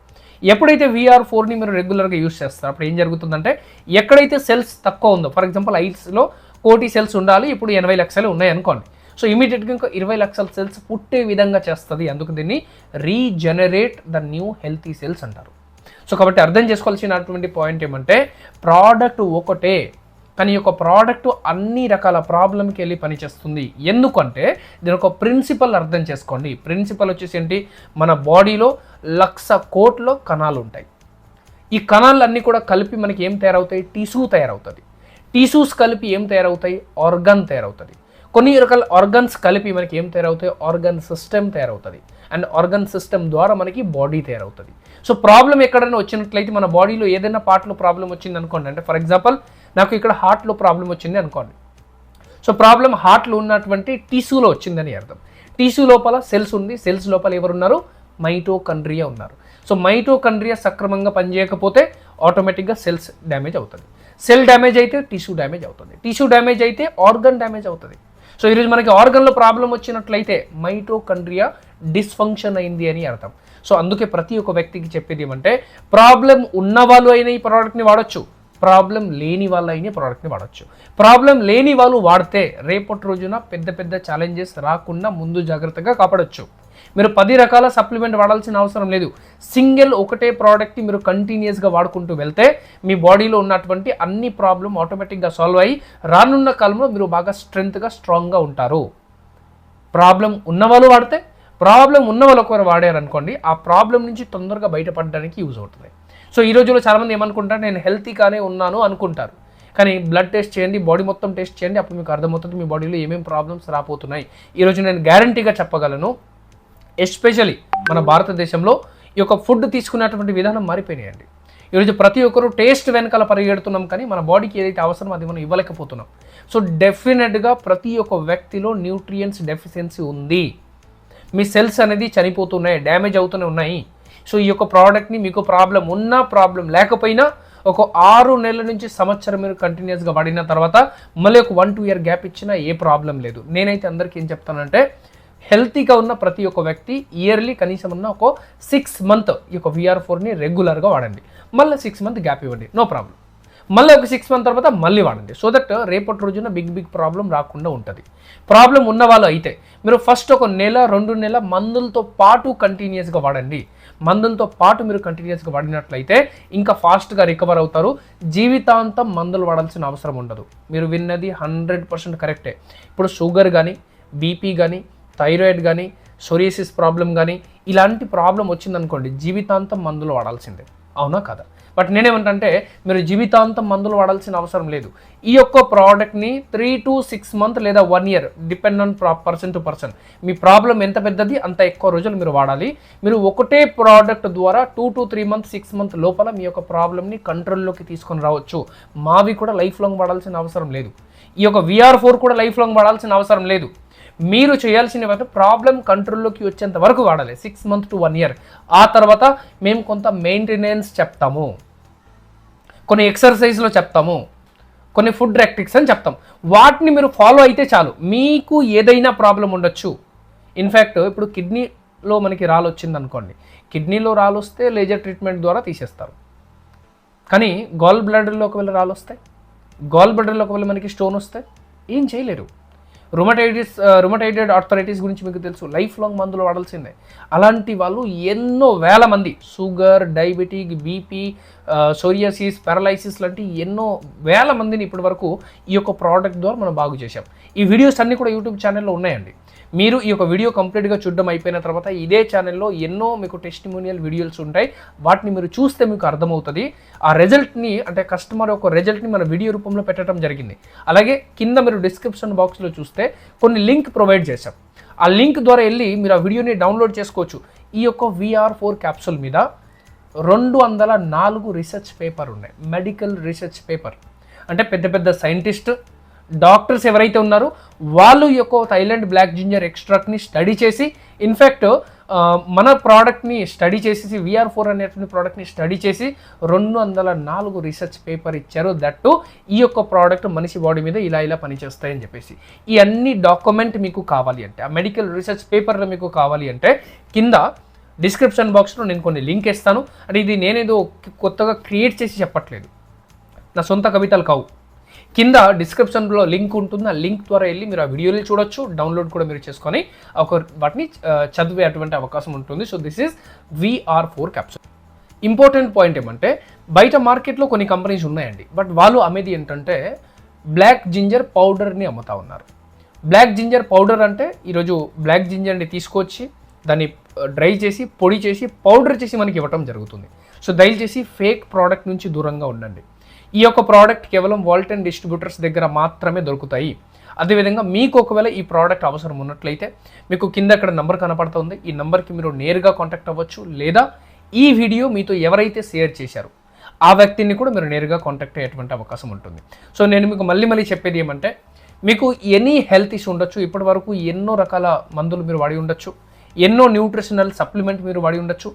ఎప్పుడైతే VR4ని మీరు రెగ్యులర్గా యూస్ చేస్తారు అప్పుడు ఏం జరుగుతుందంటే ఎక్కడైతే సెల్స్ తక్కువ ఉందో, ఫర్ ఎగ్జాంపుల్ ఐస్లో 1 కోటి సెల్స్ ఉండాలి, ఇప్పుడు 80 లక్షలు ఉన్నాయి అనుకోండి. సో ఇమీడియట్గా ఇంకో 20 లక్షల సెల్స్ పుట్టే విధంగా చేస్తుంది. అందుకు దీన్ని regenerate the new healthy cells అంటారు. సో కాబట్టి అర్థం చేసుకోవాల్సినటువంటి పాయింట్ ఏమంటే ప్రోడక్ట్ ఒకటే, కానీ ఒక ప్రోడక్ట్ అన్ని రకాల ప్రాబ్లంకి వెళ్ళి పనిచేస్తుంది. ఎందుకంటే దీని ఒక ప్రిన్సిపల్ అర్థం చేసుకోండి. ప్రిన్సిపల్ వచ్చేసి ఏంటి, మన బాడీలో 1,00,000 కోట్ల కణాలు ఉంటాయి. ఈ కణాలన్నీ కూడా కలిపి మనకి ఏం తయారవుతాయి, టిష్యూ తయారవుతుంది. టిష్యూస్ కలిపి ఏం తయారవుతాయి, ఆర్గన్ తయారవుతుంది. కొన్ని రకాల ఆర్గన్స్ కలిపి మనకి ఏం తయారవుతాయి, ఆర్గన్ సిస్టమ్ తయారవుతుంది. అండ్ ఆర్గన్ సిస్టమ్ ద్వారా మనకి బాడీ తయారవుతుంది. సో ప్రాబ్లం ఎక్కడైనా వచ్చినట్లయితే మన బాడీలో ఏదైనా పార్ట్లో ప్రాబ్లం వచ్చింది అనుకోండి, అంటే ఫర్ ఎగ్జాంపుల్ నాకు ఇక్కడ హార్ట్లో ప్రాబ్లం వచ్చింది అనుకోండి. సో ప్రాబ్లం హార్ట్లో ఉన్నటువంటి టిష్యూలో వచ్చిందని అర్థం. టిష్యూ లోపల సెల్స్ ఉంది, సెల్స్ లోపల ఎవరున్నారు, మైటోకాండ్రియా ఉన్నారు. సో మైటోకాండ్రియా సక్రమంగా పనిచేయకపోతే ఆటోమేటిక్గా సెల్స్ డ్యామేజ్ అవుతుంది. సెల్ డ్యామేజ్ అయితే టిష్యూ డ్యామేజ్ అవుతుంది. టిష్యూ డ్యామేజ్ అయితే ఆర్గన్ డ్యామేజ్ అవుతుంది. సో ఈరోజు మనకి ఆర్గన్లో ప్రాబ్లం వచ్చినట్లయితే మైటోకాండ్రియా డిస్ఫంక్షన్ అయింది అని అర్థం. సో అందుకే ప్రతి ఒక్క వ్యక్తికి చెప్పేది ఏమంటే ప్రాబ్లం ఉన్న వాళ్ళు అయినా ఈ ప్రోడక్ట్ని వాడచ్చు, ప్రాబ్లం లేని వాళ్ళు అయినా ప్రోడక్ట్ని వాడచ్చు. ప్రాబ్లం లేని వాళ్ళు వాడితే రేపటి రోజున పెద్ద పెద్ద ఛాలెంజెస్ రాకుండా ముందు జాగ్రత్తగా కాపాడచ్చు. మీరు 10 రకాల సప్లిమెంట్ వాడాల్సిన అవసరం లేదు. సింగిల్ ఒకటే ప్రోడక్ట్ని మీరు కంటిన్యూస్గా వాడుకుంటూ వెళ్తే మీ బాడీలో ఉన్నటువంటి అన్ని ప్రాబ్లం ఆటోమేటిక్గా సాల్వ్ అయ్యి రానున్న కాలంలో మీరు బాగా స్ట్రెంగ్త్గా స్ట్రాంగ్గా ఉంటారు. ప్రాబ్లం ఉన్నవాళ్ళు వాడితే, ప్రాబ్లం ఉన్న వాళ్ళు ఒకరు వాడారనుకోండి, ఆ ప్రాబ్లం నుంచి తొందరగా బయటపడడానికి యూజ్ అవుతుంది. సో ఈ రోజుల్లో చాలామంది ఏమనుకుంటారు, నేను హెల్తీగానే ఉన్నాను అనుకుంటారు. కానీ బ్లడ్ టెస్ట్ చేయండి, బాడీ మొత్తం టెస్ట్ చేయండి, అప్పుడు మీకు అర్థమవుతుంది మీ బాడీలో ఏమేమి ప్రాబ్లమ్స్ రాబోతున్నాయి. ఈరోజు నేను గ్యారంటీగా చెప్పగలను, ఎస్పెషలీ మన భారతదేశంలో ఈ యొక్క ఫుడ్ తీసుకునేటువంటి విధానం మారిపోయినాయండి. ఈరోజు ప్రతి ఒక్కరు టేస్ట్ వెనకాల పరిగెడుతున్నాం, కానీ మన బాడీకి ఏదైతే అవసరమో అది మనం ఇవ్వలేకపోతున్నాం. సో డెఫినెట్గా ప్రతి ఒక్క వ్యక్తిలో న్యూట్రియంట్స్ డెఫిషియన్సీ ఉంది. మీ సెల్స్ అనేది చనిపోతున్నాయి, డ్యామేజ్ అవుతూనే ఉన్నాయి. సో ఈ యొక్క ప్రోడక్ట్ని మీకు ప్రాబ్లం ఉన్నా ప్రాబ్లం లేకపోయినా ఒక 6 నెలల నుంచి సంవత్సరం మీరు కంటిన్యూస్గా వాడిన తర్వాత మళ్ళీ ఒక 1-2 ఇయర్ గ్యాప్ ఇచ్చినా ఏ ప్రాబ్లం లేదు. నేనైతే అందరికీ ఏం చెప్తానంటే, హెల్తీగా ఉన్న ప్రతి ఒక్క వ్యక్తి ఇయర్లీ కనీసం ఉన్న ఒక 6 మంత్ ఈ యొక్క VR4ని రెగ్యులర్గా వాడండి. మళ్ళీ 6 మంత్ గ్యాప్ ఇవ్వండి, నో ప్రాబ్లం. మళ్ళీ ఒక 6 మంత్ తర్వాత మళ్ళీ వాడండి. సో దట్ రేపటి రోజున బిగ్ ప్రాబ్లం రాకుండా ఉంటుంది. ప్రాబ్లం ఉన్న వాళ్ళు అయితే మీరు ఫస్ట్ ఒక 1-2 నెలల మందులతో పాటు కంటిన్యూస్గా వాడండి. మందులతో పాటు మీరు కంటిన్యూస్గా వాడినట్లయితే ఇంకా ఫాస్ట్గా రికవర్ అవుతారు. జీవితాంతం మందులు వాడాల్సిన అవసరం ఉండదు. మీరు విన్నది 100% కరెక్టే. ఇప్పుడు షుగర్ కానీ, బీపీ కానీ, థైరాయిడ్ కానీ, సోరియాసిస్ ప్రాబ్లం కానీ ఇలాంటి ప్రాబ్లం వచ్చిందనుకోండి, జీవితాంతం మందులు వాడాల్సిందే. అవునా కదా? బట్ నేనేమంటే, మీరు జీవితాంతం మందులు వాడాల్సిన అవసరం లేదు. ఈ యొక్క ప్రోడక్ట్ని 3 to 6 మంత్ లేదా 1 year depend on person to person. Me problem ఎంత పెద్దది అంత ఎక్కువ రోజులు మీరు వాడాలి. మీరు ఒకటే ప్రోడక్ట్ ద్వారా 2 to 3 మంత్స్ 6 మంత్ లోపల మీ యొక్క ప్రాబ్లమ్ని కంట్రోల్లోకి తీసుకొని రావచ్చు. మావి కూడా లైఫ్ లాంగ్ వాడాల్సిన అవసరం లేదు. ఈ యొక్క VR4 కూడా లైఫ్ లాంగ్ వాడాల్సిన అవసరం లేదు. మీరు చేయాల్సిన ప్రాబ్లం కంట్రోల్లోకి వచ్చేంత వరకు వాడాలి, 6 మంత్ to 1 ఇయర్. ఆ తర్వాత మేము కొంత మెయింటెనెన్స్ చెప్తాము, కొన్ని ఎక్సర్సైజ్లో చెప్తాము, కొన్ని ఫుడ్ రెక్టిక్స్ అని చెప్తాం. వాటిని మీరు ఫాలో అయితే చాలు. మీకు ఏదైనా ప్రాబ్లం ఉండొచ్చు. ఇన్ఫ్యాక్ట్ ఇప్పుడు కిడ్నీలో మనకి రాళ్ళు వచ్చింది అనుకోండి, కిడ్నీలో రాళ్ళు వస్తే లేజర్ ట్రీట్మెంట్ ద్వారా తీసేస్తారు. కానీ గాల్ బ్లాడర్లో ఒకవేళ రాళ్ళు వస్తాయి, గాల్ బ్లాడర్లో ఒకవేళ మనకి స్టోన్ వస్తే ఏం చేయలేరు. రుమటైడెడ్ ఆర్థరైటిస్ గురించి మీకు తెలుసు, లైఫ్ లాంగ్ మందులు వాడాల్సిందే. అలాంటి వాళ్ళు ఎన్నో వేల మంది, sugar, diabetic, BP, psoriasis, paralysis లాంటి ఎన్నో వేల మందిని ఇప్పటి వరకు ఈ యొక్క ప్రోడక్ట్ ద్వారా మనం బాగు చేశాం. ఈ వీడియోస్ అన్నీ కూడా యూట్యూబ్ ఛానల్లో ఉన్నాయండి. మీరు ఈ యొక్క వీడియో కంప్లీట్గా చూడడం అయిపోయిన తర్వాత ఇదే ఛానల్లో ఎన్నో మీకు టెస్టిమోనియల్ వీడియోస్ ఉంటాయి. వాటిని మీరు చూస్తే మీకు అర్థమవుతుంది. ఆ రిజల్ట్ని, అంటే కస్టమర్ యొక్క రిజల్ట్ని మన వీడియో రూపంలో పెట్టడం జరిగింది. అలాగే కింద మీరు డిస్క్రిప్షన్ బాక్స్లో చూస్తే కొన్ని లింక్ ప్రొవైడ్ చేశాం. ఆ లింక్ ద్వారా వెళ్ళి మీరు ఆ వీడియోని డౌన్లోడ్ చేసుకోవచ్చు. ఈ యొక్క VR4 క్యాప్సూల్ మీద 204 రీసెర్చ్ పేపర్ ఉన్నాయి, మెడికల్ రీసెర్చ్ పేపర్. అంటే పెద్ద పెద్ద సైంటిస్ట్, డాక్టర్స్ ఎవరైతే ఉన్నారో వాళ్ళు ఈ యొక్క థైలాండ్ బ్లాక్ జింజర్ ఎక్స్ట్రాక్ట్ని స్టడీ చేసి, ఇన్ఫ్యాక్ట్ మన ప్రోడక్ట్ని స్టడీ చేసేసి, VR4 అనేటువంటి ప్రోడక్ట్ని స్టడీ చేసి 204 రీసెర్చ్ పేపర్ ఇచ్చారు. దట్టు ఈ యొక్క ప్రోడక్ట్ మనిషి బాడీ మీద ఇలా పనిచేస్తాయని చెప్పేసి. ఈ అన్ని డాక్యుమెంట్ మీకు కావాలి అంటే, ఆ మెడికల్ రీసెర్చ్ పేపర్లో మీకు కావాలి అంటే కింద డిస్క్రిప్షన్ బాక్స్లో నేను కొన్ని లింక్ ఇస్తాను. అంటే ఇది నేనేదో కొత్తగా క్రియేట్ చేసి చెప్పట్లేదు, నా సొంత కవితలు కావు. కింద డిస్క్రిప్షన్లో లింక్ ఉంటుంది. ఆ లింక్ ద్వారా వెళ్ళి మీరు ఆ వీడియోని చూడొచ్చు, డౌన్లోడ్ కూడా మీరు చేసుకొని వాటిని చదివే అటువంటి అవకాశం ఉంటుంది. So this is VR4 capsule. Important point ఏమంటే, బయట మార్కెట్లో కొన్ని కంపెనీస్ ఉన్నాయండి, బట్ వాళ్ళు అమ్మేది ఏంటంటే బ్లాక్ జింజర్ పౌడర్ని అమ్ముతా ఉన్నారు. బ్లాక్ జింజర్ పౌడర్ అంటే ఈరోజు బ్లాక్ జింజర్ని తీసుకొచ్చి దాన్ని డ్రై చేసి, పొడి చేసి, పౌడర్ చేసి మనకి ఇవ్వటం జరుగుతుంది. సో దయచేసి ఫేక్ ప్రోడక్ట్ నుంచి దూరంగా ఉండండి. ఈ యొక్క ప్రోడక్ట్ కేవలం వాల్టన్ డిస్ట్రిబ్యూటర్స్ దగ్గర మాత్రమే దొరుకుతాయి. అదేవిధంగా మీకు ఒకవేళ ఈ ప్రోడక్ట్ అవసరం ఉన్నట్లయితే మీకు కింద ఇక్కడ నెంబర్ కనపడుతుంది. ఈ నెంబర్కి మీరు నేరుగా కాంటాక్ట్ అవ్వచ్చు, లేదా ఈ వీడియో మీతో ఎవరైతే షేర్ చేశారో ఆ వ్యక్తిని కూడా మీరు నేరుగా కాంటాక్ట్ అయ్యేటువంటి అవకాశం ఉంటుంది. సో నేను మీకు మళ్ళీ చెప్పేది ఏమంటే, మీకు ఎనీ హెల్త్ ఇష్యూ ఉండొచ్చు, ఇప్పటి వరకు ఎన్నో రకాల మందులు మీరు వాడి ఉండొచ్చు, ఎన్నో న్యూట్రిషనల్ సప్లిమెంట్ మీరు వాడి ఉండొచ్చు,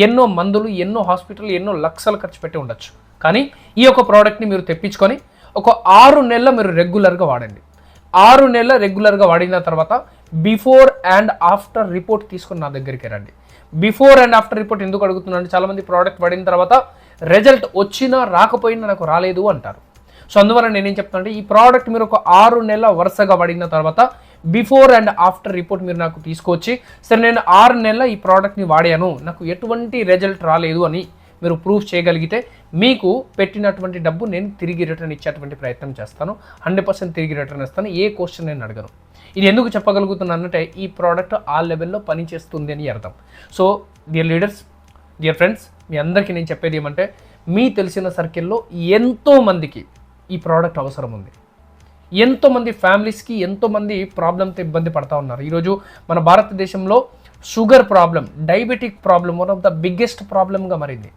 ఎన్నో మందులు, ఎన్నో హాస్పిటల్, ఎన్నో లక్షలు ఖర్చు పెట్టి ఉండొచ్చు. కానీ ఈ యొక్క ప్రోడక్ట్ని మీరు తెప్పించుకొని ఒక 6 నెలలు మీరు రెగ్యులర్గా వాడండి. 6 నెలలు రెగ్యులర్గా వాడిన తర్వాత బిఫోర్ అండ్ ఆఫ్టర్ రిపోర్ట్ తీసుకొని నా దగ్గరికి రండి. బిఫోర్ అండ్ ఆఫ్టర్ రిపోర్ట్ ఎందుకు అడుగుతున్నాను, చాలామంది ప్రోడక్ట్ వాడిన తర్వాత రిజల్ట్ వచ్చినా రాకపోయినా నాకు రాలేదు అంటారు. సో అందువల్ల నేనేం చెప్తానంటే, ఈ ప్రోడక్ట్ మీరు ఒక 6 నెలల వరుసగా వాడిన తర్వాత బిఫోర్ అండ్ ఆఫ్టర్ రిపోర్ట్ మీరు నాకు తీసుకొచ్చి సరే నేను 6 నెలల ఈ ప్రోడక్ట్ని వాడాను, నాకు ఎటువంటి రిజల్ట్ రాలేదు అని మీరు ప్రూఫ్ చేయగలిగితే మీకు పెట్టినటువంటి డబ్బు నేను తిరిగి రిటర్న్ ఇచ్చేటువంటి ప్రయత్నం చేస్తాను. 100% తిరిగి రిటర్న్ ఇస్తాను. ఏ క్వశ్చన్ నేను అడగను. ఇది ఎందుకు చెప్పగలుగుతున్నానంటే ఈ ప్రోడక్ట్ ఆ లెవెల్లో పనిచేస్తుంది అని అర్థం. So dear leaders, dear friends, మీ అందరికీ నేను చెప్పేది ఏమంటే మీ తెలిసిన సర్కిల్లో ఎంతోమందికి ఈ ప్రోడక్ట్ అవసరం ఉంది. ఎంతోమంది ఫ్యామిలీస్కి ఎంతోమంది ప్రాబ్లంతో ఇబ్బంది పడతా ఉన్నారు. ఈరోజు మన భారతదేశంలో sugar problem, diabetic problem one of the biggest ప్రాబ్లంగా మారింది.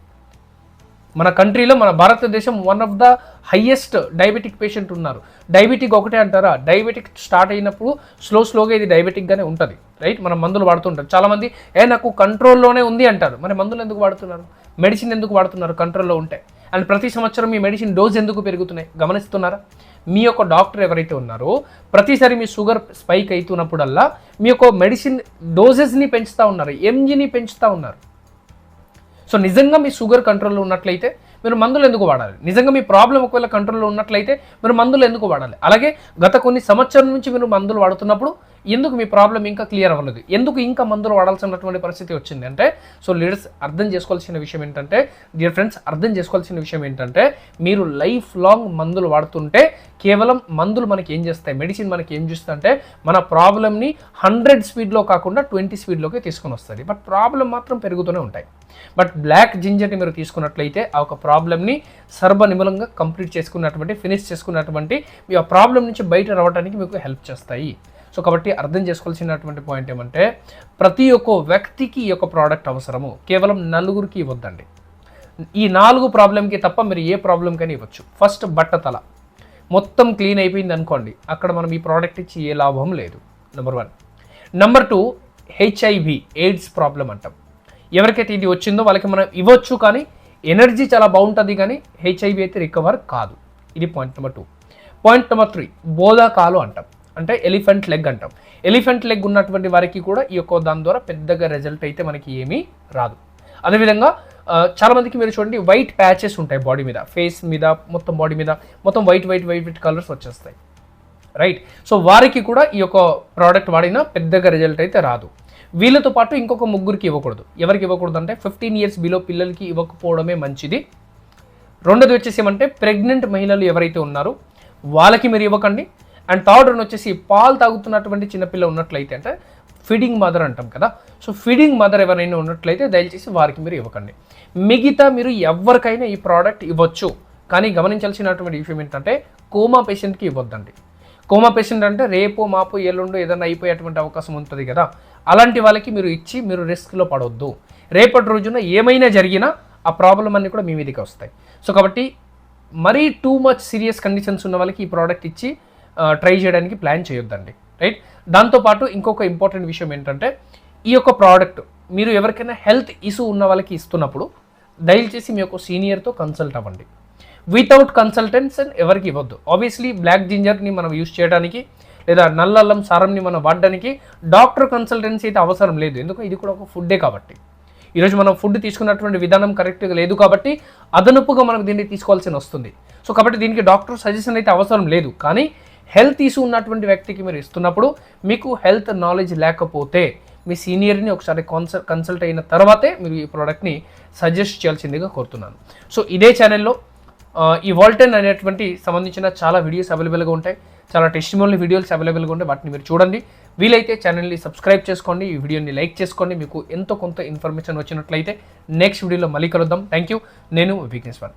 మన కంట్రీలో, మన భారతదేశం one of the highest diabetic patient ఉన్నారు. డయాబెటిక్ ఒకటే అంటారా? డయాబెటిక్ స్టార్ట్ అయినప్పుడు స్లోగా ఇది డయాబెటిక్గానే ఉంటుంది, రైట్? మనం మందులు వాడుతుంటారు. చాలామంది నాకు కంట్రోల్లోనే ఉంది అంటారు. మరి మందులు ఎందుకు వాడుతున్నారు? మెడిసిన్ ఎందుకు వాడుతున్నారు కంట్రోల్లో ఉంటే? అండ్ ప్రతి సంవత్సరం మీ మెడిసిన్ డోస్ ఎందుకు పెరుగుతున్నాయి గమనిస్తున్నారా? మీ యొక్క డాక్టర్ ఎవరైతే ఉన్నారో ప్రతిసారి మీ షుగర్ స్పైక్ అవుతున్నప్పుడల్లా మీ యొక్క మెడిసిన్ డోసెస్ని పెంచుతూ ఉన్నారు, ఎంజీని పెంచుతూ ఉన్నారు. సో నిజంగా మీ షుగర్ కంట్రోల్లో ఉన్నట్లయితే మీరు మందులు ఎందుకు వాడాలి? నిజంగా మీ ప్రాబ్లం ఒకవేళ కంట్రోల్లో ఉన్నట్లయితే మీరు మందులు ఎందుకు వాడాలి? అలాగే గత కొన్ని సంవత్సరాల నుంచి మీరు మందులు వాడుతున్నప్పుడు ఎందుకు మీ ప్రాబ్లం ఇంకా క్లియర్ అవ్వలేదు? ఎందుకు ఇంకా మందులు వాడాల్సినటువంటి పరిస్థితి వచ్చింది అంటే, సో లీడర్స్ అర్థం చేసుకోవాల్సిన విషయం ఏంటంటే, డియర్ ఫ్రెండ్స్ అర్థం చేసుకోవాల్సిన విషయం ఏంటంటే, మీరు లైఫ్ లాంగ్ మందులు వాడుతుంటే కేవలం మందులు మనకి ఏం చేస్తాయి, మెడిసిన్ మనకి ఏం చేస్తుంది అంటే మన ప్రాబ్లమ్ని 100 స్పీడ్లో కాకుండా 20 స్పీడ్లోకి తీసుకొని వస్తుంది. బట్ ప్రాబ్లం మాత్రం పెరుగుతూనే ఉంటాయి. బట్ బ్లాక్ జింజర్ని మీరు తీసుకున్నట్లయితే ఆ ఒక ప్రాబ్లమ్ని సర్వనిమూలంగా కంప్లీట్ చేసుకున్నటువంటి, ఫినిష్ చేసుకున్నటువంటి మీ ఆ ప్రాబ్లం నుంచి బయట రావడానికి మీకు హెల్ప్ చేస్తాయి. సో కాబట్టి అర్థం చేసుకోవాల్సినటువంటి పాయింట్ ఏమంటే ప్రతి ఒక్క వ్యక్తికి ఈ యొక్క ప్రోడక్ట్ అవసరము, కేవలం 4గురికి ఇవ్వద్దండి. ఈ 4 ప్రాబ్లంకి తప్ప మీరు ఏ ప్రాబ్లంకైనా ఇవ్వచ్చు. ఫస్ట్ బట్టతల మొత్తం క్లీన్ అయిపోయింది అనుకోండి, అక్కడ మనం ఈ ప్రోడక్ట్ ఇచ్చి ఏ లాభం లేదు, number 1. Number 2, HIV AIDS problem అంటాం. ఎవరికైతే ఇది వచ్చిందో వాళ్ళకి మనం ఇవ్వచ్చు, కానీ ఎనర్జీ చాలా బాగుంటుంది, కానీ HIV అయితే రికవర్ కాదు. ఇది పాయింట్ నెంబర్ 2. పాయింట్ నెంబర్ 3, బోధకాలు అంటాం, అంటే ఎలిఫెంట్ లెగ్ అంటాం. ఎలిఫెంట్ లెగ్ ఉన్నటువంటి వారికి కూడా ఈ యొక్క దాని ద్వారా పెద్దగా రిజల్ట్ అయితే మనకి ఏమీ రాదు. అదేవిధంగా చాలామందికి మీరు చూడండి వైట్ ప్యాచెస్ ఉంటాయి బాడీ మీద, ఫేస్ మీద, మొత్తం బాడీ మీద మొత్తం వైట్ కలర్స్ వచ్చేస్తాయి, రైట్? సో వారికి కూడా ఈ యొక్క ప్రోడక్ట్ వాడినా పెద్దగా రిజల్ట్ అయితే రాదు. వీళ్ళతో పాటు ఇంకొక 3గురికి ఇవ్వకూడదు. ఎవరికి ఇవ్వకూడదు అంటే 15 ఇయర్స్ బిలో పిల్లలకి ఇవ్వకపోవడమే మంచిది. రెండోది వచ్చేసి ఏమంటే ప్రెగ్నెంట్ మహిళలు ఎవరైతే ఉన్నారో వాళ్ళకి మీరు ఇవ్వకండి. అండ్ థర్డ్ వన్ వచ్చేసి పాలు తాగుతున్నటువంటి చిన్నపిల్ల ఉన్నట్లయితే, అంటే ఫీడింగ్ మదర్ అంటాం కదా, సో ఫీడింగ్ మదర్ ఎవరైనా ఉన్నట్లయితే దయచేసి వారికి మీరు ఇవ్వకండి. మిగతా మీరు ఎవరికైనా ఈ ప్రోడక్ట్ ఇవ్వచ్చు, కానీ గమనించాల్సినటువంటి విషయం ఏంటంటే కోమా పేషెంట్కి ఇవ్వద్దండి. కోమా పేషెంట్ అంటే రేపు మాపు ఎల్లుండు ఏదైనా అయిపోయేటువంటి అవకాశం ఉంటుంది కదా, అలాంటి వాళ్ళకి మీరు ఇచ్చి మీరు రిస్క్లో పడవద్దు. రేపటి రోజున ఏమైనా జరిగినా ఆ ప్రాబ్లం అన్నీ కూడా మీ మీదకి వస్తాయి. సో కాబట్టి మరీ టూ మచ్ సీరియస్ కండిషన్స్ ఉన్న వాళ్ళకి ఈ ప్రోడక్ట్ ఇచ్చి ట్రై చేయడానికి ప్లాన్ చేయొద్దండి, రైట్? దాంతోపాటు ఇంకొక ఇంపార్టెంట్ విషయం ఏంటంటే ఈ యొక్క ప్రోడక్ట్ మీరు ఎవరికైనా హెల్త్ ఇష్యూ ఉన్న వాళ్ళకి ఇస్తున్నప్పుడు దయచేసి మీ యొక్క సీనియర్తో కన్సల్ట్ అవ్వండి. వితౌట్ కన్సల్టెన్సీ ఎవరికి ఇవ్వద్దు. ఆబ్వియస్లీ బ్లాక్ జింజర్ని మనం యూస్ చేయడానికి లేదా నల్లల్లం సారంని మనం వాడడానికి డాక్టర్ కన్సల్టెన్సీ అయితే అవసరం లేదు. ఎందుకంటే ఇది కూడా ఒక ఫుడ్డే కాబట్టి. ఈరోజు మనం ఫుడ్ తీసుకున్నటువంటి విధానం కరెక్ట్గా లేదు కాబట్టి అదనపుగా మనం దీన్ని తీసుకోవాల్సి వస్తుంది. సో కాబట్టి దీనికి డాక్టర్ సజెషన్ అయితే అవసరం లేదు. కానీ హెల్త్ ఇష్యూ ఉన్నటువంటి వ్యక్తికి మీరు ఇస్తున్నప్పుడు మీకు హెల్త్ నాలెడ్జ్ లేకపోతే మీ సీనియర్ని ఒకసారి కన్సల్ట్ అయిన తర్వాతే మీరు ఈ ప్రోడక్ట్ని సజెస్ట్ చేయాల్సిందిగా కోరుతున్నాను. సో ఇదే ఛానల్లో ఈ వాల్టెన్ అనేటువంటి సంబంధించిన చాలా వీడియోస్ అవైలబుల్గా ఉంటాయి, చాలా టెస్టిమోనియల్ వీడియోస్ అవైలబుల్గా ఉంటాయి. వాటిని మీరు చూడండి. వీలైతే ఛానల్ని సబ్స్క్రైబ్ చేసుకోండి, ఈ వీడియోని లైక్ చేసుకోండి. మీకు ఎంతో కొంత ఇన్ఫర్మేషన్ వచ్చినట్లయితే నెక్స్ట్ వీడియోలో మళ్ళీ కలుద్దాం. Thank you. నేను విఘ్నేశ్వర్.